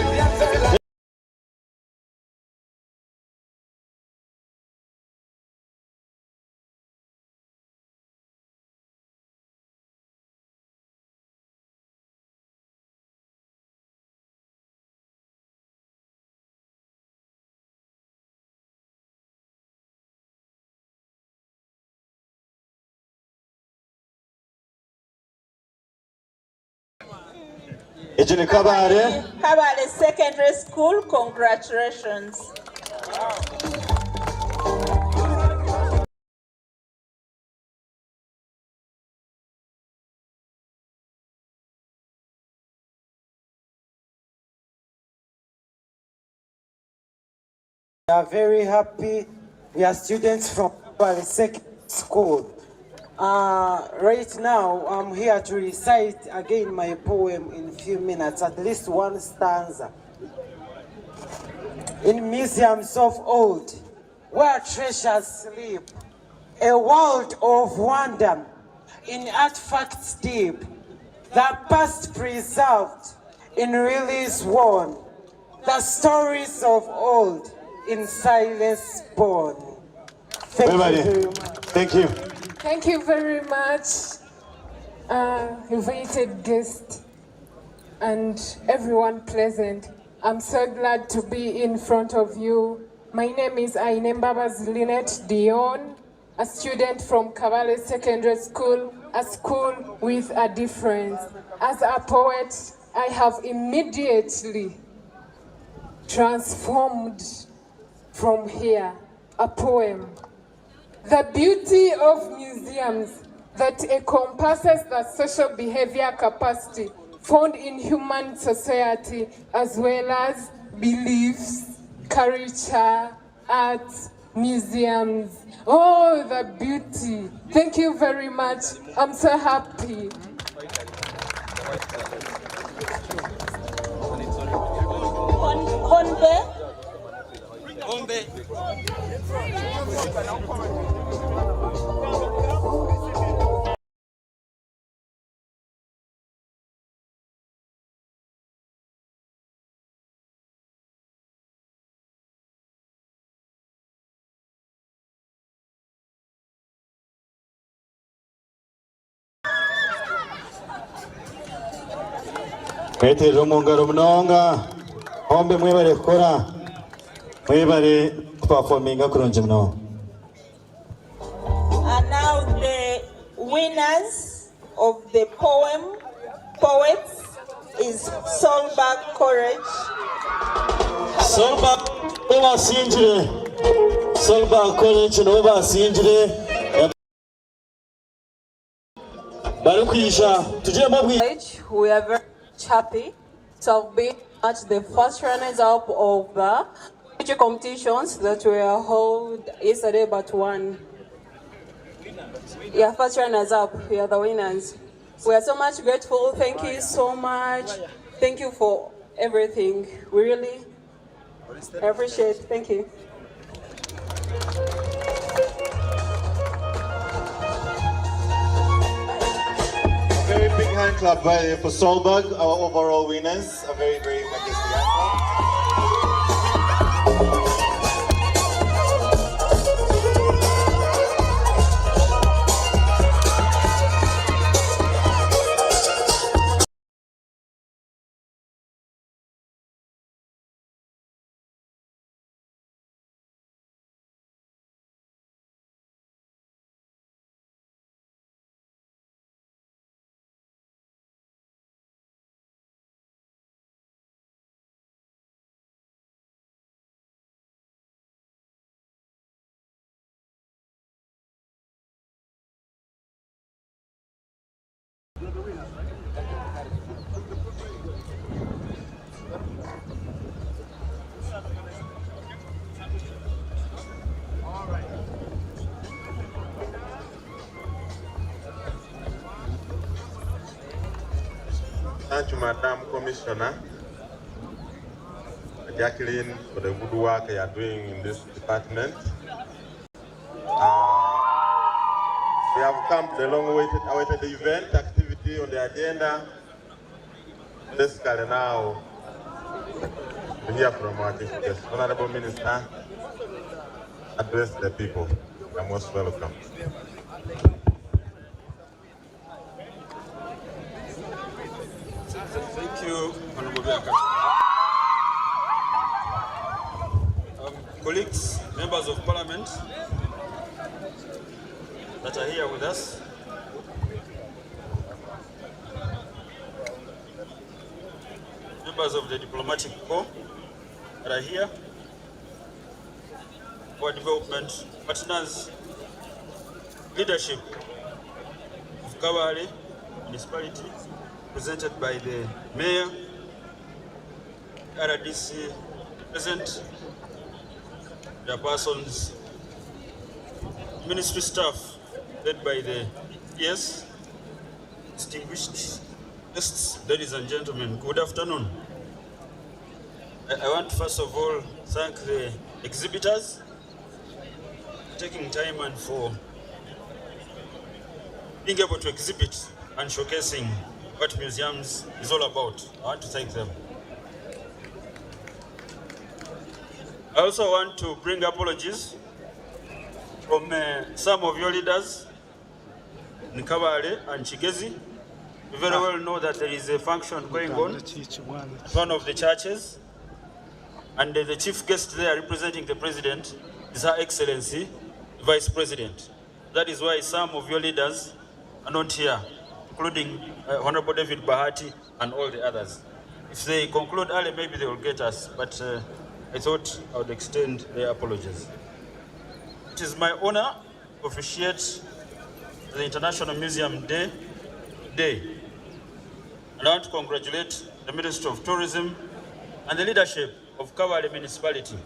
Kabale Secondary School, congratulations. We are very happy. We are students from Kabale Secondary School. Right now, I'm here to recite again my poem in a few minutes, at least one stanza. In museums of old, where treasures sleep, a world of wonder in artifacts deep, the past preserved in release worn, the stories of old in silence born. Thank you very much. Thank you. Thank you very much, invited guests and everyone present. I'm so glad to be in front of you. My name is Ainembabas Lynette Dion, a student from Kabale Secondary School, a school with a difference. As a poet, I have immediately transformed from here a poem. The beauty of museums that encompasses the social behavior capacity found in human society, as well as beliefs, culture, arts, museums. Oh, the beauty. Thank you very much. I'm so happy. Mwete rumungaro mnonga. Hombe mwebare kukora. Mwebare performinga kurungi mno. And now the winners of the poets is Solberg Courage. Solberg obasinjire. Solberg Courage no obasinjire. We are very happy to have been at the first runners up of the future competitions that were held yesterday, but one. Yeah, first runners up, we are the winners. We are so much grateful. Thank you so much. Thank you for everything. We really appreciate it. Thank you. Very big hand clap for Solberg, our overall winners. A very, very majestic hand clap. Thank you, Madam Commissioner Jacqueline, for the good work you are doing in this department. We have come to the long-awaited event activity on the agenda. Basically now, we hear from our chief guest. Honorable Minister, address the people. You're most welcome. Thank you, Honorable Bianca. Colleagues, members of Parliament that are here with us, members of the diplomatic corps that are here, our development partners, leadership of Kabale municipality, presented by the mayor, RDC present, their persons, ministry staff led by the PS, distinguished guests, ladies and gentlemen, good afternoon. I want to first of all thank the exhibitors for taking time and for being able to exhibit and showcasing what museums is all about. I want to thank them. I also want to bring apologies from some of your leaders in Kabale and Chigezi. You very well know that there is a function going on at one of the churches, and the chief guest there representing the president is Her Excellency, the Vice President. That is why some of your leaders are not here, including Honorable David Bahati and all the others. If they conclude early, maybe they will get us, but I thought I would extend their apologies. It is my honor to officiate the International Museum Day today. And I want to congratulate the Ministry of Tourism and the leadership of Kabale municipality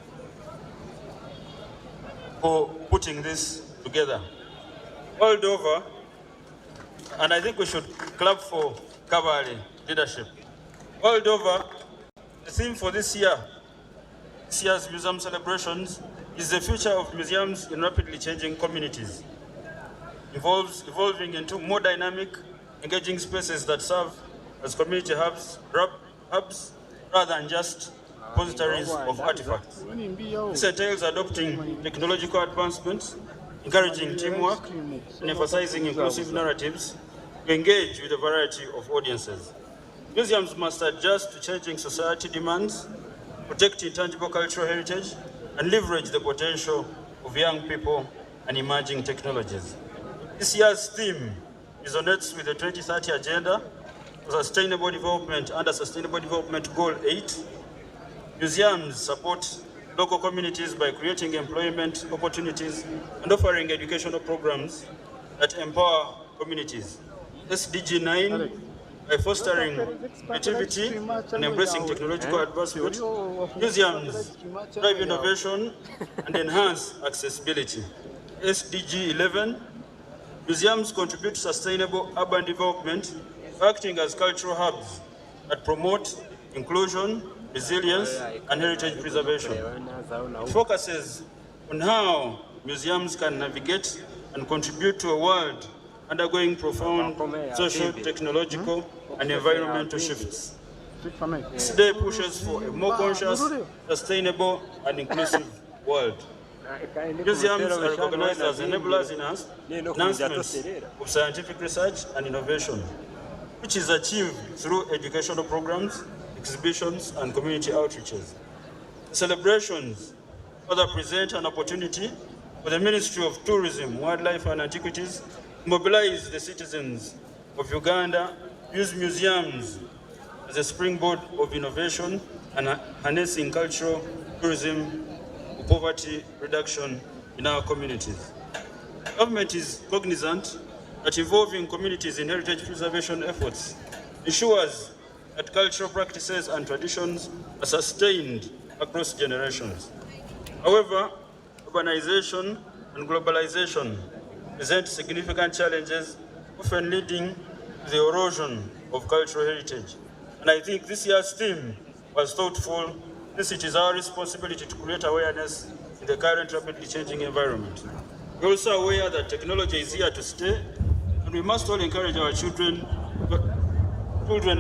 for putting this together. All over, and I think we should clap for Kabale leadership. World over, the theme for this year's museum celebrations is the future of museums in rapidly changing communities, evolving into more dynamic, engaging spaces that serve as community hubs rather than just repositories of artifacts. This entails adopting technological advancements, encouraging teamwork, and emphasizing inclusive narratives to engage with a variety of audiences. Museums must adjust to changing society demands, protect intangible cultural heritage, and leverage the potential of young people and emerging technologies. This year's theme resonates with the 2030 Agenda for Sustainable Development under Sustainable Development Goal 8. Museums support local communities by creating employment opportunities and offering educational programs that empower communities. SDG 9, by fostering creativity and embracing technological advancement, museums drive innovation and enhance accessibility. SDG 11, museums contribute to sustainable urban development, acting as cultural hubs that promote inclusion, resilience, and heritage preservation. It focuses on how museums can navigate and contribute to a world undergoing profound social, technological, and environmental shifts. This day pushes for a more conscious, sustainable, and inclusive world. Museums are recognized as enablers in enhancements of scientific research and innovation, which is achieved through educational programs, exhibitions, and community outreaches. Celebrations further present an opportunity for the Ministry of Tourism, Wildlife and Antiquities to mobilize the citizens of Uganda, use museums as a springboard of innovation and harnessing cultural tourism for poverty reduction in our communities. Government is cognizant that involving communities in heritage preservation efforts ensures that cultural practices and traditions are sustained across generations. However, urbanization and globalization present significant challenges, often leading to the erosion of cultural heritage. And I think this year's theme was thoughtful, since it is our responsibility to create awareness in the current rapidly changing environment. We're also aware that technology is here to stay, and we must all encourage our children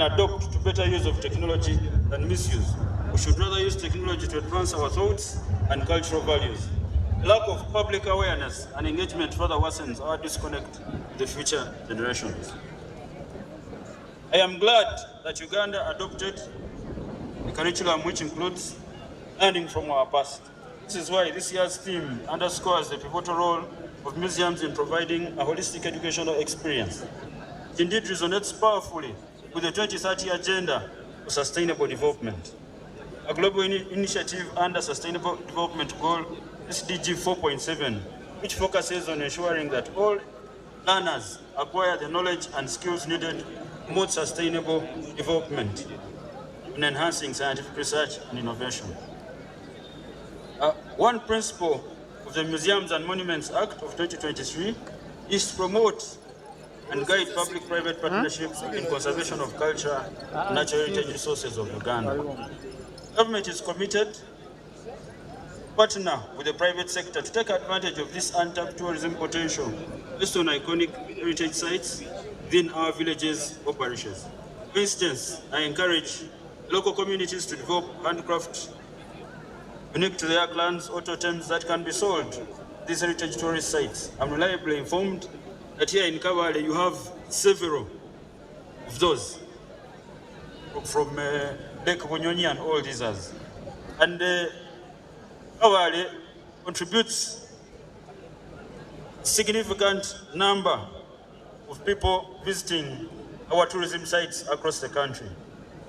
adopt to better use of technology than misuse. We should rather use technology to advance our thoughts and cultural values. The lack of public awareness and engagement further worsens our disconnect with the future generations. I am glad that Uganda adopted a curriculum which includes learning from our past. This is why this year's theme underscores the pivotal role of museums in providing a holistic educational experience. It indeed resonates powerfully with the 2030 Agenda for Sustainable Development, a global initiative under Sustainable Development Goal SDG 4.7, which focuses on ensuring that all learners acquire the knowledge and skills needed to promote sustainable development and enhancing scientific research and innovation. One principle of the Museums and Monuments Act of 2023 is to promote and guide public-private partnerships in conservation of culture and natural heritage resources of Uganda. Government is committed to partner with the private sector to take advantage of this untapped tourism potential based on iconic heritage sites within our villages or parishes. For instance, I encourage local communities to develop handcraft unique to their clans or totems that can be sold at these heritage tourist sites. I'm reliably informed that here in Kabale you have several of those from Lake Bunyonyi and all these others. And Kabale contributes a significant number of people visiting our tourism sites across the country.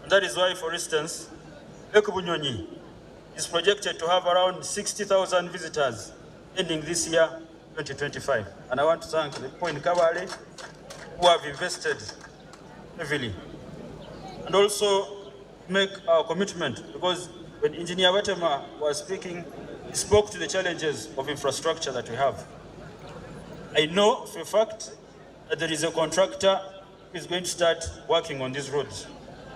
And that is why, for instance, Lake Bunyonyi is projected to have around 60,000 visitors ending this year, 2025. And I want to thank the people in Kabale who have invested heavily. And also make our commitment, because when Engineer Watema was speaking, he spoke to the challenges of infrastructure that we have. I know for a fact that there is a contractor who is going to start working on these roads.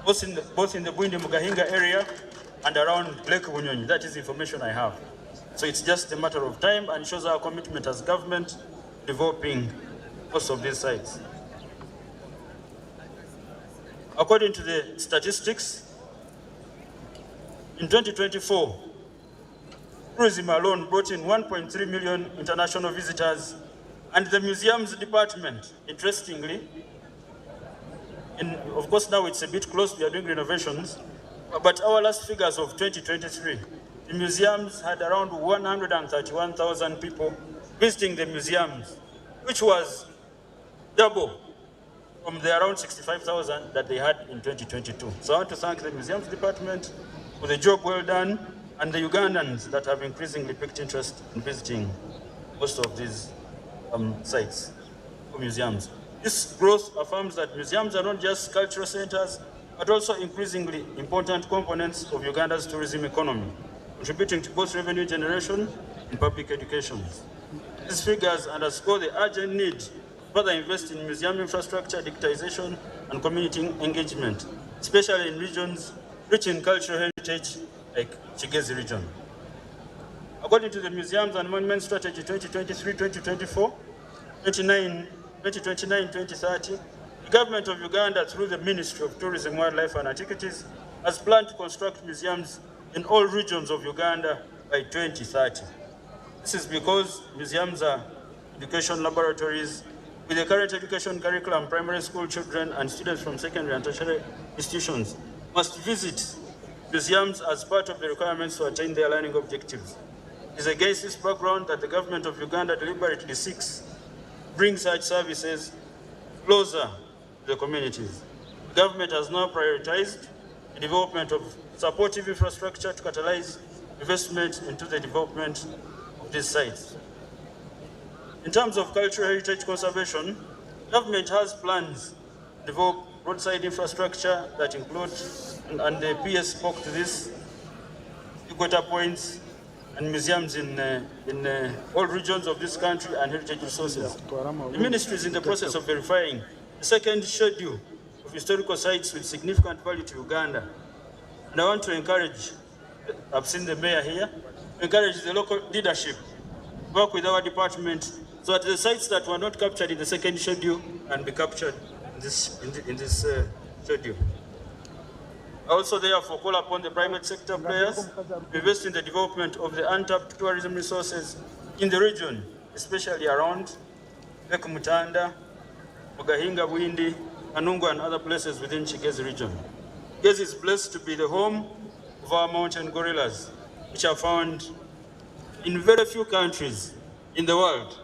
both in the Bwindi Mugahinga area and around Lake Bunyonyi. That is the information I have. So it's just a matter of time and shows our commitment as government developing most of these sites. According to the statistics, in 2024, tourism alone brought in 1.3 million international visitors, and the museums department, interestingly, of course now it's a bit close, we are doing renovations, but our last figures of 2023, the museums had around 131,000 people visiting the museums, which was double from the around 65,000 that they had in 2022. So I want to thank the museums department for the job well done, and the Ugandans that have increasingly picked interest in visiting most of these sites or museums. This growth affirms that museums are not just cultural centers, but also increasingly important components of Uganda's tourism economy, contributing to both revenue generation and public education. These figures underscore the urgent need to further invest in museum infrastructure, digitization, and community engagement, especially in regions rich in cultural heritage like Chigezi region. According to the Museums and Monuments Strategy 2023-2024, 2029-2030, the government of Uganda, through the Ministry of Tourism, Wildlife and Antiquities, has planned to construct museums in all regions of Uganda by 2030. This is because museums are education laboratories. With the current education curriculum, primary school children and students from secondary and tertiary institutions must visit museums as part of the requirements to attain their learning objectives. It is against this background that the government of Uganda deliberately seeks to bring such services closer to the communities. The government has now prioritized the development of supportive infrastructure to catalyze investment into the development of these sites. In terms of cultural heritage conservation, government has plans to develop roadside infrastructure that include, and the PS spoke to this, equator points and museums in all regions of this country and heritage resources. The ministry is in the process of verifying the second schedule of historical sites with significant value to Uganda. And I want to encourage, I've seen the mayor here, encourage the local leadership to work with our department so that the sites that were not captured in the second schedule can be captured in this schedule. I also therefore call upon the private sector players to invest in the development of the untapped tourism resources in the region, especially around Lake Mutanda, Mugahinga, Bwindi, Anungu, and other places within Chigezi region. Chigezi is blessed to be the home of our mountain gorillas, which are found in very few countries in the world.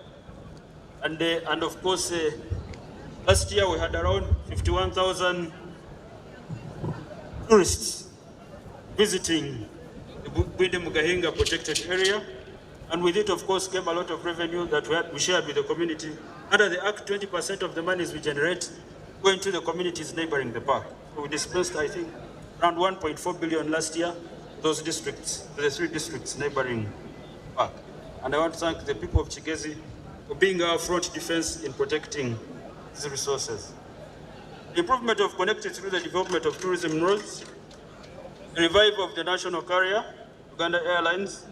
And of course, last year we had around 51,000 tourists visiting the Bwindi Mugahinga protected area. And with it, of course, came a lot of revenue that we shared with the community. Under the Act, 20% of the monies we generate go into the communities neighboring the park. So we dispersed, I think, around 1.4 billion last year to those districts, to the 3 districts neighboring the park. And I want to thank the people of Chigezi for being our front defense in protecting these resources. The improvement of connectivity through the development of tourism roads, the revival of the national carrier, Uganda Airlines,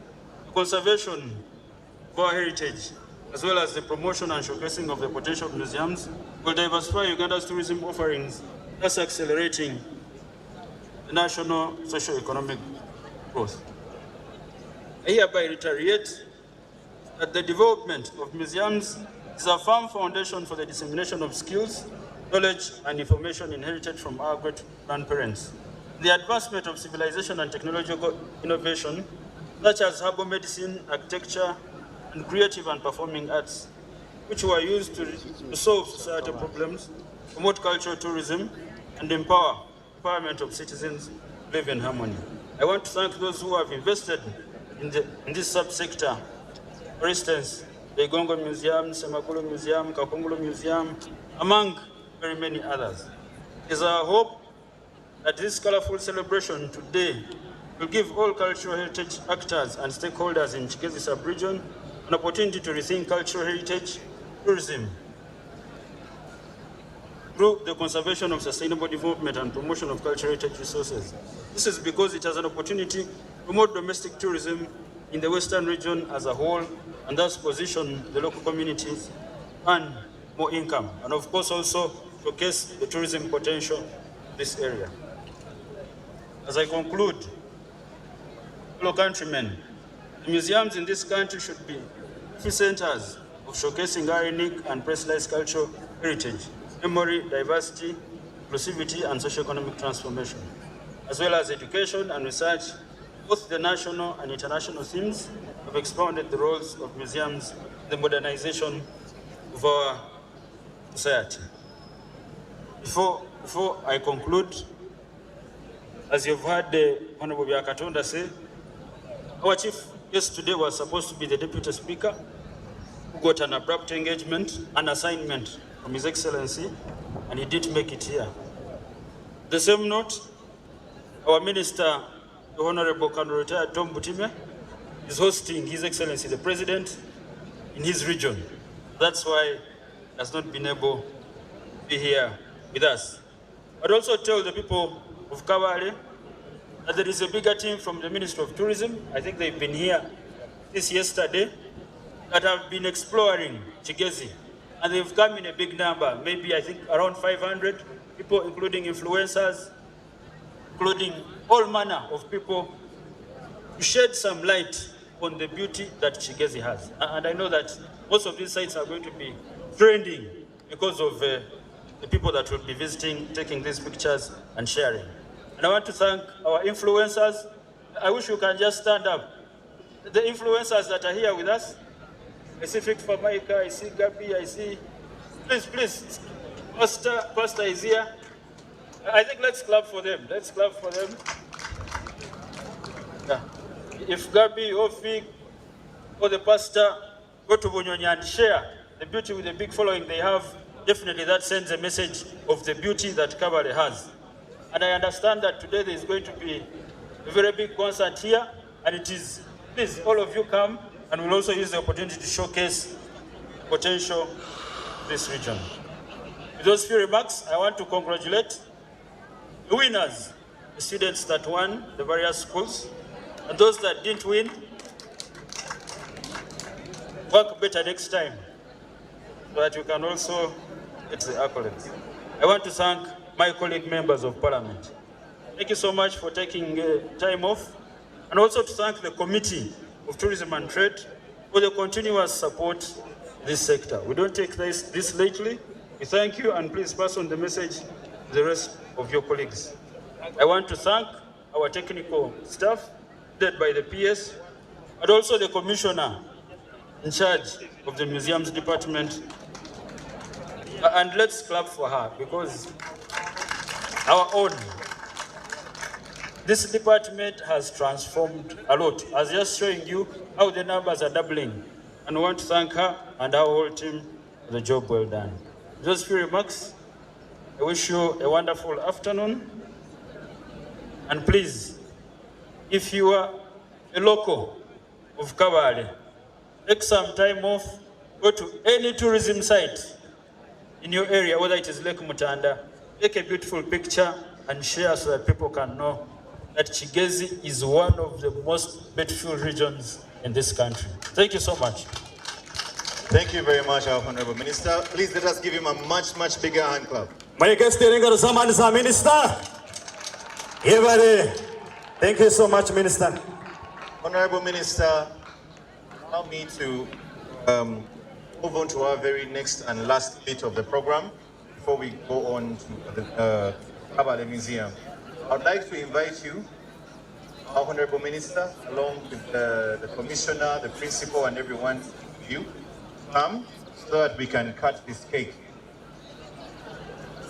the conservation of our heritage, as well as the promotion and showcasing of the potential of museums, will diversify Uganda's tourism offerings, thus accelerating the national socio-economic growth. I hereby reiterate that the development of museums is a firm foundation for the dissemination of skills, knowledge, and information inherited from our great grandparents. The advancement of civilization and technological innovation, such as herbal medicine, architecture, and creative and performing arts, which were used to solve societal problems, promote cultural tourism, and empowerment of citizens to live in harmony. I want to thank those who have invested in this subsector. For instance, the Igongo Museum, Semakulu Museum, Kakungulu Museum, among very many others. It is our hope that this colorful celebration today will give all cultural heritage actors and stakeholders in Chigezi sub-region an opportunity to rethink cultural heritage tourism through the conservation of sustainable development and promotion of cultural heritage resources. This is because it has an opportunity to promote domestic tourism in the Western region as a whole, and thus position the local communities and more income, and of course also showcase the tourism potential of this area. As I conclude, fellow countrymen, the museums in this country should be key centers of showcasing our unique and priceless cultural heritage, memory, diversity, inclusivity, and socio-economic transformation, as well as education and research. Both the national and international themes have expounded the roles of museums in the modernization of our society. Before I conclude, as you've heard the Honorable Byakatonda say, our chief guest today was supposed to be the Deputy Speaker, who got an abrupt engagement, an assignment from His Excellency, and he didn't make it here. The same note, our Minister, the Honorable Retired Tom Butime, is hosting His Excellency the President in his region. That's why he has not been able to be here with us. I'd also tell the people of Kabale that there is a bigger team from the Ministry of Tourism. I think they've been here since yesterday, that have been exploring Chigezi. And they've come in a big number, maybe I think around 500 people, including influencers, including all manner of people, to shed some light on the beauty that Chigezi has. And I know that most of these sites are going to be trending because of the people that will be visiting, taking these pictures and sharing. And I want to thank our influencers. I wish you can just stand up. The influencers that are here with us, I see Fik Famaika, I see Gabi, I see, please, Pastor is here. I think let's clap for them. Let's clap for them. Yeah. If Gabi or Fik or the pastor go to Bunyonya and share the beauty with the big following they have, definitely that sends a message of the beauty that Kabale has. And I understand that today there is going to be a very big concert here, and it is, please, all of you come, and we'll also use the opportunity to showcase potential of this region. With those few remarks, I want to congratulate the winners, the students that won the various schools, and those that didn't win, work better next time, so that you can also get the accolades. I want to thank my colleague members of Parliament. Thank you so much for taking time off, and also to thank the Committee of Tourism and Trade for the continuous support in this sector. We don't take this lightly. We thank you, and please pass on the message to the rest of your colleagues. I want to thank our technical staff, led by the PS, and also the Commissioner in charge of the Museums Department. And let's clap for her, because our own, this department has transformed a lot. As just showing you how the numbers are doubling. And I want to thank her and our whole team for the job well done. Those few remarks, I wish you a wonderful afternoon. And please, if you are a local of Kabale, take some time off, go to any tourism site in your area, whether it is Lake Mutanda, take a beautiful picture and share so that people can know that Chigezi is one of the most beautiful regions in this country. Thank you so much. Thank you very much, our Honorable Minister. Please let us give him a much, much bigger hand clap. My guest Minister. Everybody, thank you so much, Minister. Honorable Minister, allow me to move on to our very next and last bit of the program before we go on to the Kabale Museum. I would like to invite you, our Honorable Minister, along with the Commissioner, the Principal, and everyone, you come so that we can cut this cake.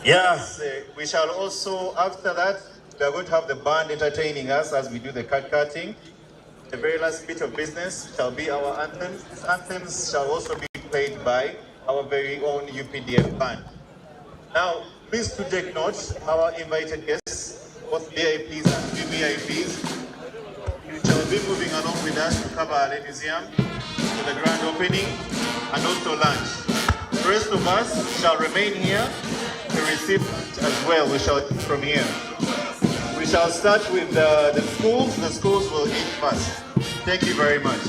Yes, we shall also, after that, we are going to have the band entertaining us as we do the cake cutting. The very last bit of business shall be our anthems. These anthems shall also be played by our very own UPDF band. Now, please to take note, our invited guests, both VIPs and VVIPs, you shall be moving along with us to Kabale Museum for the grand opening and also lunch. The rest of us shall remain here to receive as well, we shall eat from here. We shall start with the schools. The schools will eat first. Thank you very much.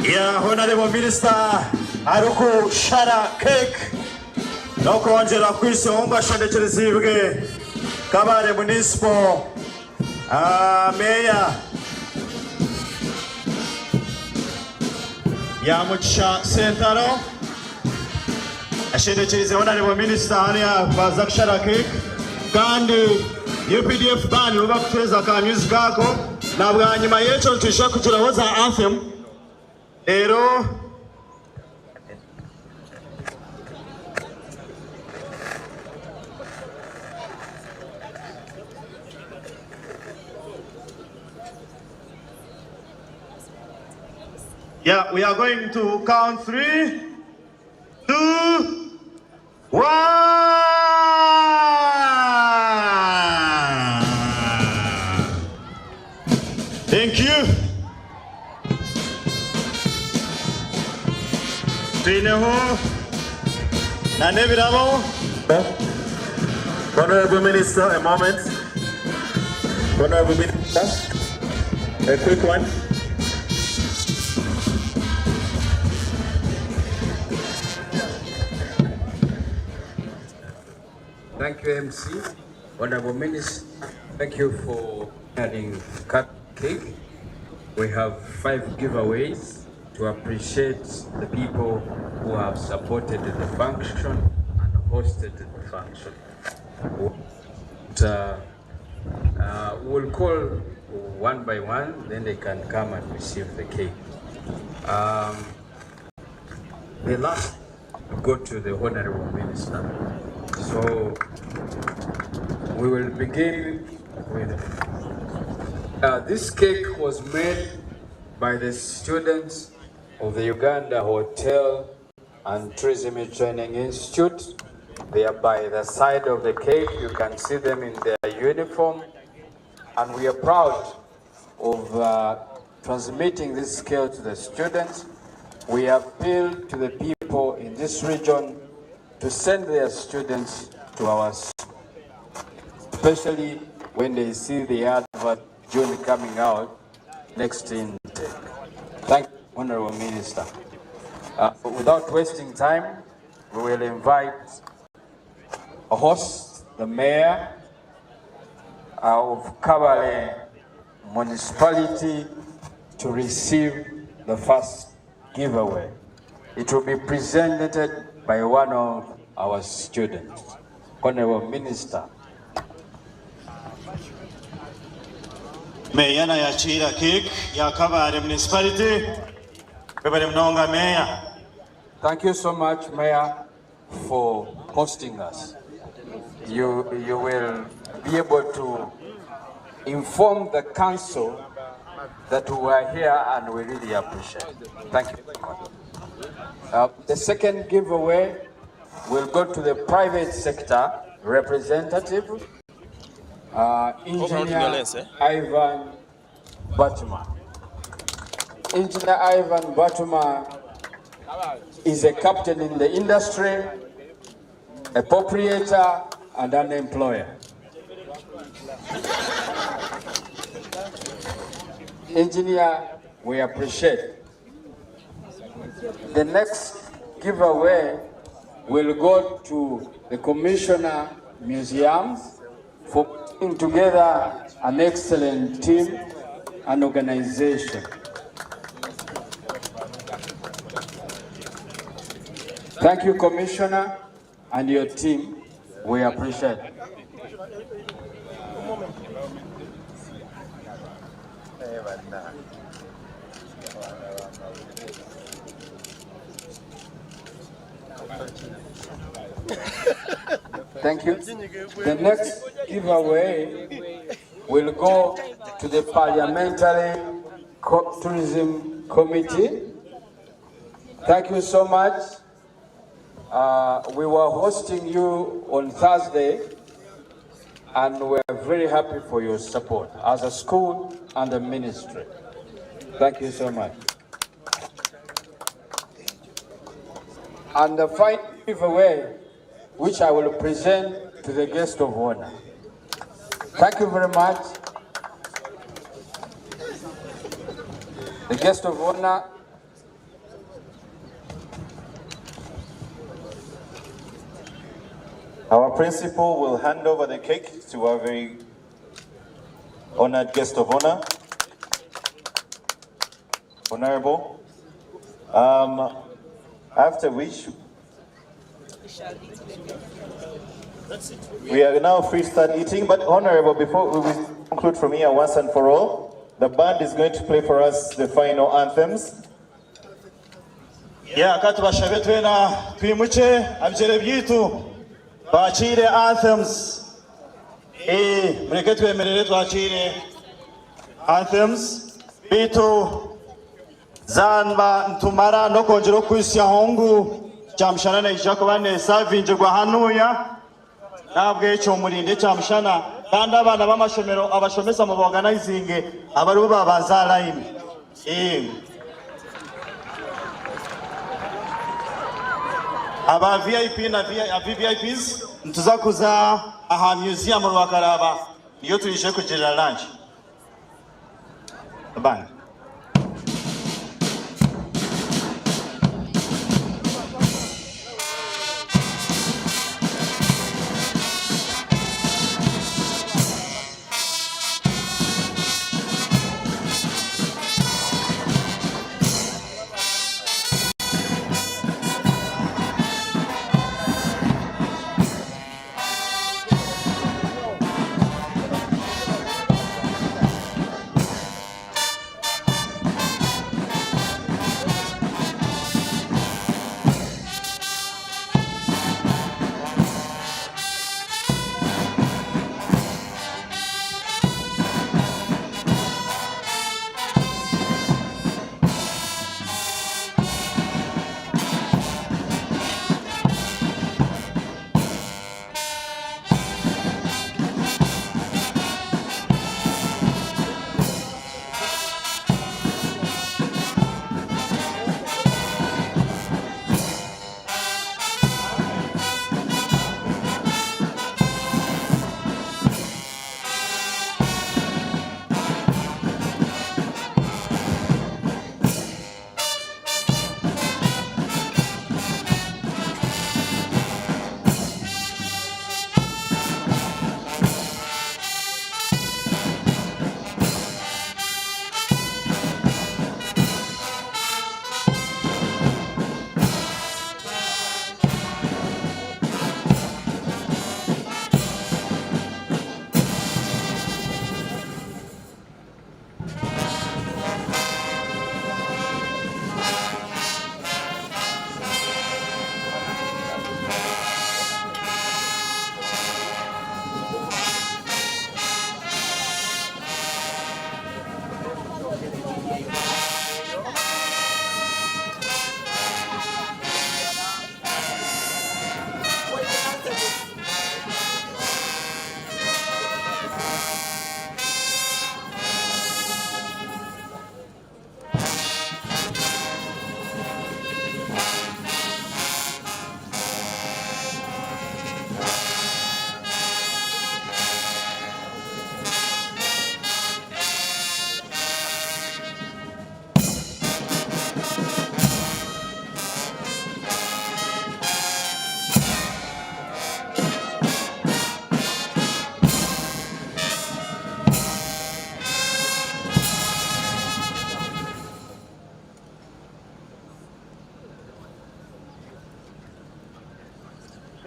Yeah, Honorable Minister, Aruku Shara Cake. No conjure of Kusonga Shadachizibge, Kabale Municipal, Mayor Yamucha Sentaro. Ashedachirize Honorable Minister Ania Bazak Shara Cake. Kandi UPDF band uba kuteza ka music kako na bwa nyuma yecho tusha kuturahoza anthem ero yeah, we are going to count 3, 2, 1. Thank you. Trineho, Naneviramo. Honorable Minister, a moment. Honorable Minister, a quick one. Thank you, MC. Honorable Minister, thank you for adding cake. We have 5 giveaways to appreciate the people who have supported the function and hosted the function. We'll call one by one, then they can come and receive the cake. The last go to the Honorable Minister. So we will begin with this cake was made by the students of the Uganda Hotel and Tourism Training Institute. They are by the side of the cake. You can see them in their uniform. And we are proud of transmitting this cake to the students. We appeal to the people in this region to send their students to our school, especially when they see the advert June coming out next in. Thank you, Honorable Minister. Without wasting time, we will invite a host, the Mayor of Kabale Municipality, to receive the first giveaway. It will be presented by one of our students. Honorable Minister. Mayor na yachira cake ya Kabale Municipality. Bebale mnonga Mayor. Thank you so much, Mayor, for hosting us. You will be able to inform the council that we are here and we really appreciate it. Thank you. The second giveaway will go to the private sector representative, Engineer Ivan Batuma. Engineer Ivan Batuma is a captain in the industry, a proprietor, and an employer. Engineer, we appreciate. The next giveaway will go to the Commissioner Museums for putting together an excellent team and organization. Thank you, Commissioner, and your team. We appreciate it. Thank you. The next giveaway will go to the Parliamentary Tourism Committee. Thank you so much. We were hosting you on Thursday, and we're very happy for your support as a school and a ministry. Thank you so much. And the final giveaway, which I will present to the guest of honor. Thank you very much. The guest of honor. Our principal will hand over the cake to our very honored guest of honor, Honorable. After which, we are now free to start eating, but Honorable, before we conclude from here once and for all, the band is going to play for us the final anthems. Yeah, katubashabe twena twimuche abjere byitu twakire anthems. Mureke twemerere twakire anthems bitu zanba ntumara no kongera kwisi hongu cyamshana na ijako bane savinjirwa hanuya nabwe cyo murinde cyamshana kandi abana b'amashomero abashomesa mu organizing abari babanza line aba VIP na VVIPs ntuzakuza aha museum Rwakaraba iyo tuyishe kugirira lunch bana.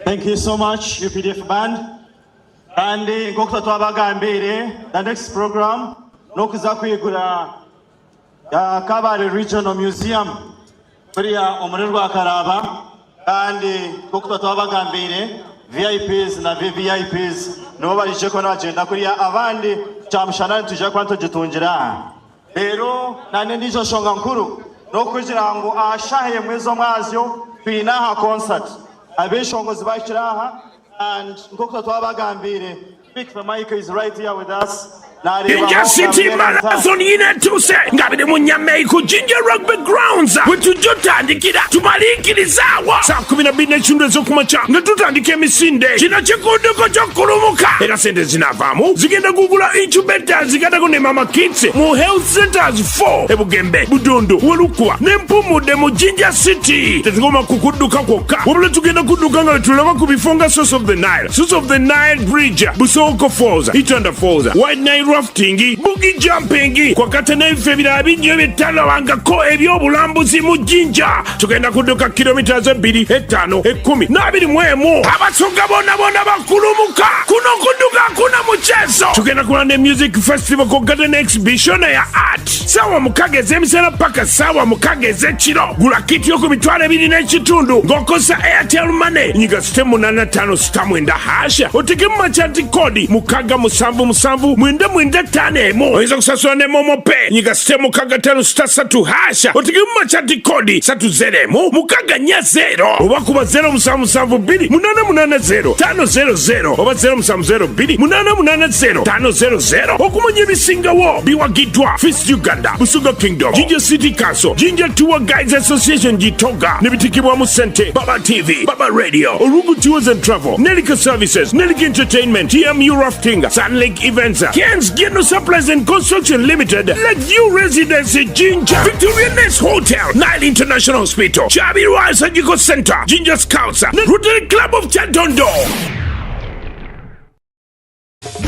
Thank you so much, UPDF band. And ngokta twabagambire, the next program nokuza kwigura ya Kabale Regional Museum kuriya omurerwa Karaba kandi ngokta twabagambire VIPs na VVIPs no barije ko agenda kuriya abandi cyamshana tuje kwanto gitungira rero nane ndizo shonga nkuru no kugira ngo ashahe mwezo mwazyo twinaha concert abeshongozi bakiraha and ngokta twabagambire Big Mike is right here with us. Jinja City Marathon inetuse ngabide munyamei ku Jinja Rugby Grounds wetujotandikira tumalikirizawa saa 12 n'ekitundu ez'okumakya nga tutandika emisinde kino kikuuduko ky'okulumuka era sente zinavaamu zigenda kugula incubators zigatako ne mama kids mu health centers 4 ebugembe budundu welukwa n'empumudde mu Jinja City tetugoma kukudduka kwokka wabula tugenda kudduka nga wetulaba ku bifo nga Source of the Nile Bridge Busoko Falls Itanda Falls White Nile rafting boogie jumping kwakata n'ebifo ebirala bingi ebyetalabangako ebyobulambuzi mu Jinja tugenda kudduka kilomita 2 5 10 21 abasoga bonna bakulumuka kuno kudduka kuna muchezo tugenda kulanda music festival ko garden exhibition ya art sawa mukaga ez'emisana paka sawa mukaga ez'ekiro gula kiti yo ku mitwalo 2 n'ekitundu ng'okosa Airtel Money nyiga sitemu 85 hasha otege mu machanti kodi mukaga 777 oyinza kusasula ne momo pay nyiga sitemu mukaga 5 hasha otege mu machanti kodi 30 mukaga 0 oba kuba 0772880500 oba 0702880500 okumanya ebisingawo biwagiddwa Fist Uganda Busuga Kingdom Jinja City Council Jinja Tour Guides Association Gitoga nebitikibwa mu Sente Baba TV Baba Radio Orugu Tours and Travel Nelika Services Nelika Entertainment TMU Rafting Sun Lake Events Ken's General Supplies and Construction Limited Lakeview Residency Jinja Victoria Nest Hotel Nile International Hospital Chabi Royal Surgical Center Jinja Scouts Rotary Club of Chadondo.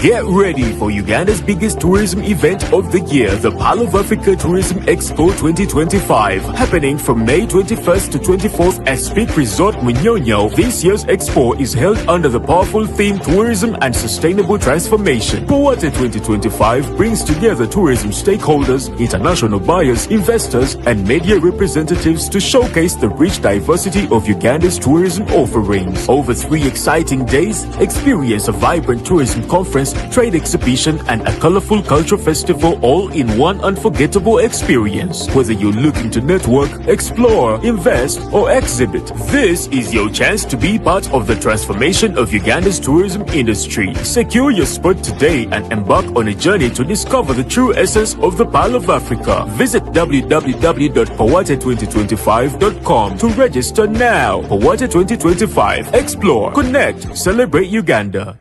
Get ready for Uganda's biggest tourism event of the year, the Pearl of Africa Tourism Expo 2025, happening from May 21st to 24th at Speak Resort Munyonyo. This year's expo is held under the powerful theme Tourism and Sustainable Transformation. Powate 2025 brings together tourism stakeholders, international buyers, investors, and media representatives to showcase the rich diversity of Uganda's tourism offerings. Over 3 exciting days, experience a vibrant tourism conference, trade exhibition, and a colorful cultural festival all in one unforgettable experience. Whether you're looking to network, explore, invest, or exhibit, this is your chance to be part of the transformation of Uganda's tourism industry. Secure your spot today and embark on a journey to discover the true essence of the Pearl of Africa. Visit www.powate2025.com to register now. Powate 2025. Explore, connect, celebrate Uganda.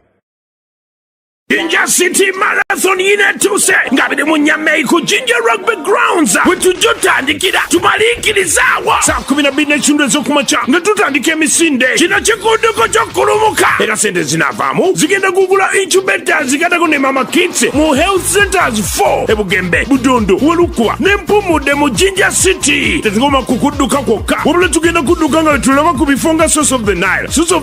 Jinja City Marathon inetuse ngabide munyamei ku Jinja Rugby Grounds wetujotandikira tumalikirizawa saa 12 n'ekitundu ez'okumakya nga tutandika emisinde kino kikuuduko ky'okulumuka era sente zinavaamu zigenda kugula incubators zigatako ne mama kids mu health centers 4 ebugembe budundu welukwa n'empumudde mu Jinja City tetugoma kukudduka kwokka wabula tugenda kudduka nga wetulaba ku bifo nga Source of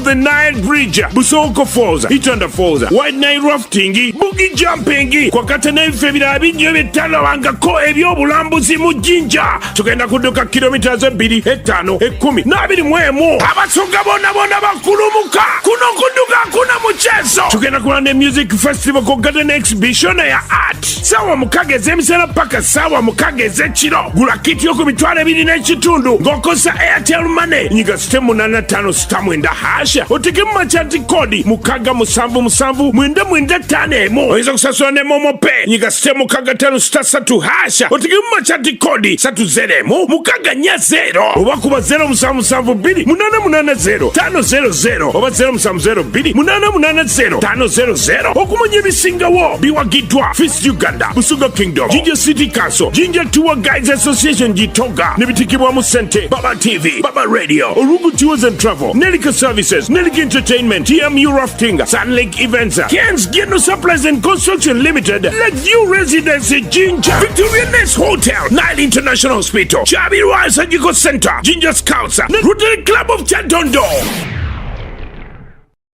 the Nile Bridge Busoko Falls Itanda Falls White Nile Rafting boogie jumping kwakata n'ebifo ebirala bingi ebyetalabangako ebyobulambuzi mu Jinja tugenda kudduka kilomita 2 5 10 21 abasoga bonna bakulumuka kuno kudduka kuna muchezo tugenda kulanda music festival ko garden exhibition ya art sawa mukaga ez'emisana paka sawa mukaga ez'ekiro gula kiti yo ku mitwalo 2 n'ekitundu ng'okosa Airtel Money nyiga sitemu 85 hasha otege mu machanti kodi mukaga 777 oyinza kusasula ne momo pay nyiga sitemu mukaga 5 hasha otege mu machanti kodi 30 mukaga 0 oba kuba 0772880500 oba 0702880500 okumanya ebisingawo biwagiddwa Fist Uganda Busuga Kingdom Jinja City Council Jinja Tour Guides Association Gitoga nebitikibwa mu Sente Baba TV Baba Radio Orugu Tours and Travel Nelika Services Nelika Entertainment TMU Rafting Sun Lake Events Ken's General Supplies and Construction Limited Lakeview Residency Jinja Victoria Nest Hotel Nile International Hospital Chabi Royal Surgical Center Jinja Scouts Rotary Club of Chadondo.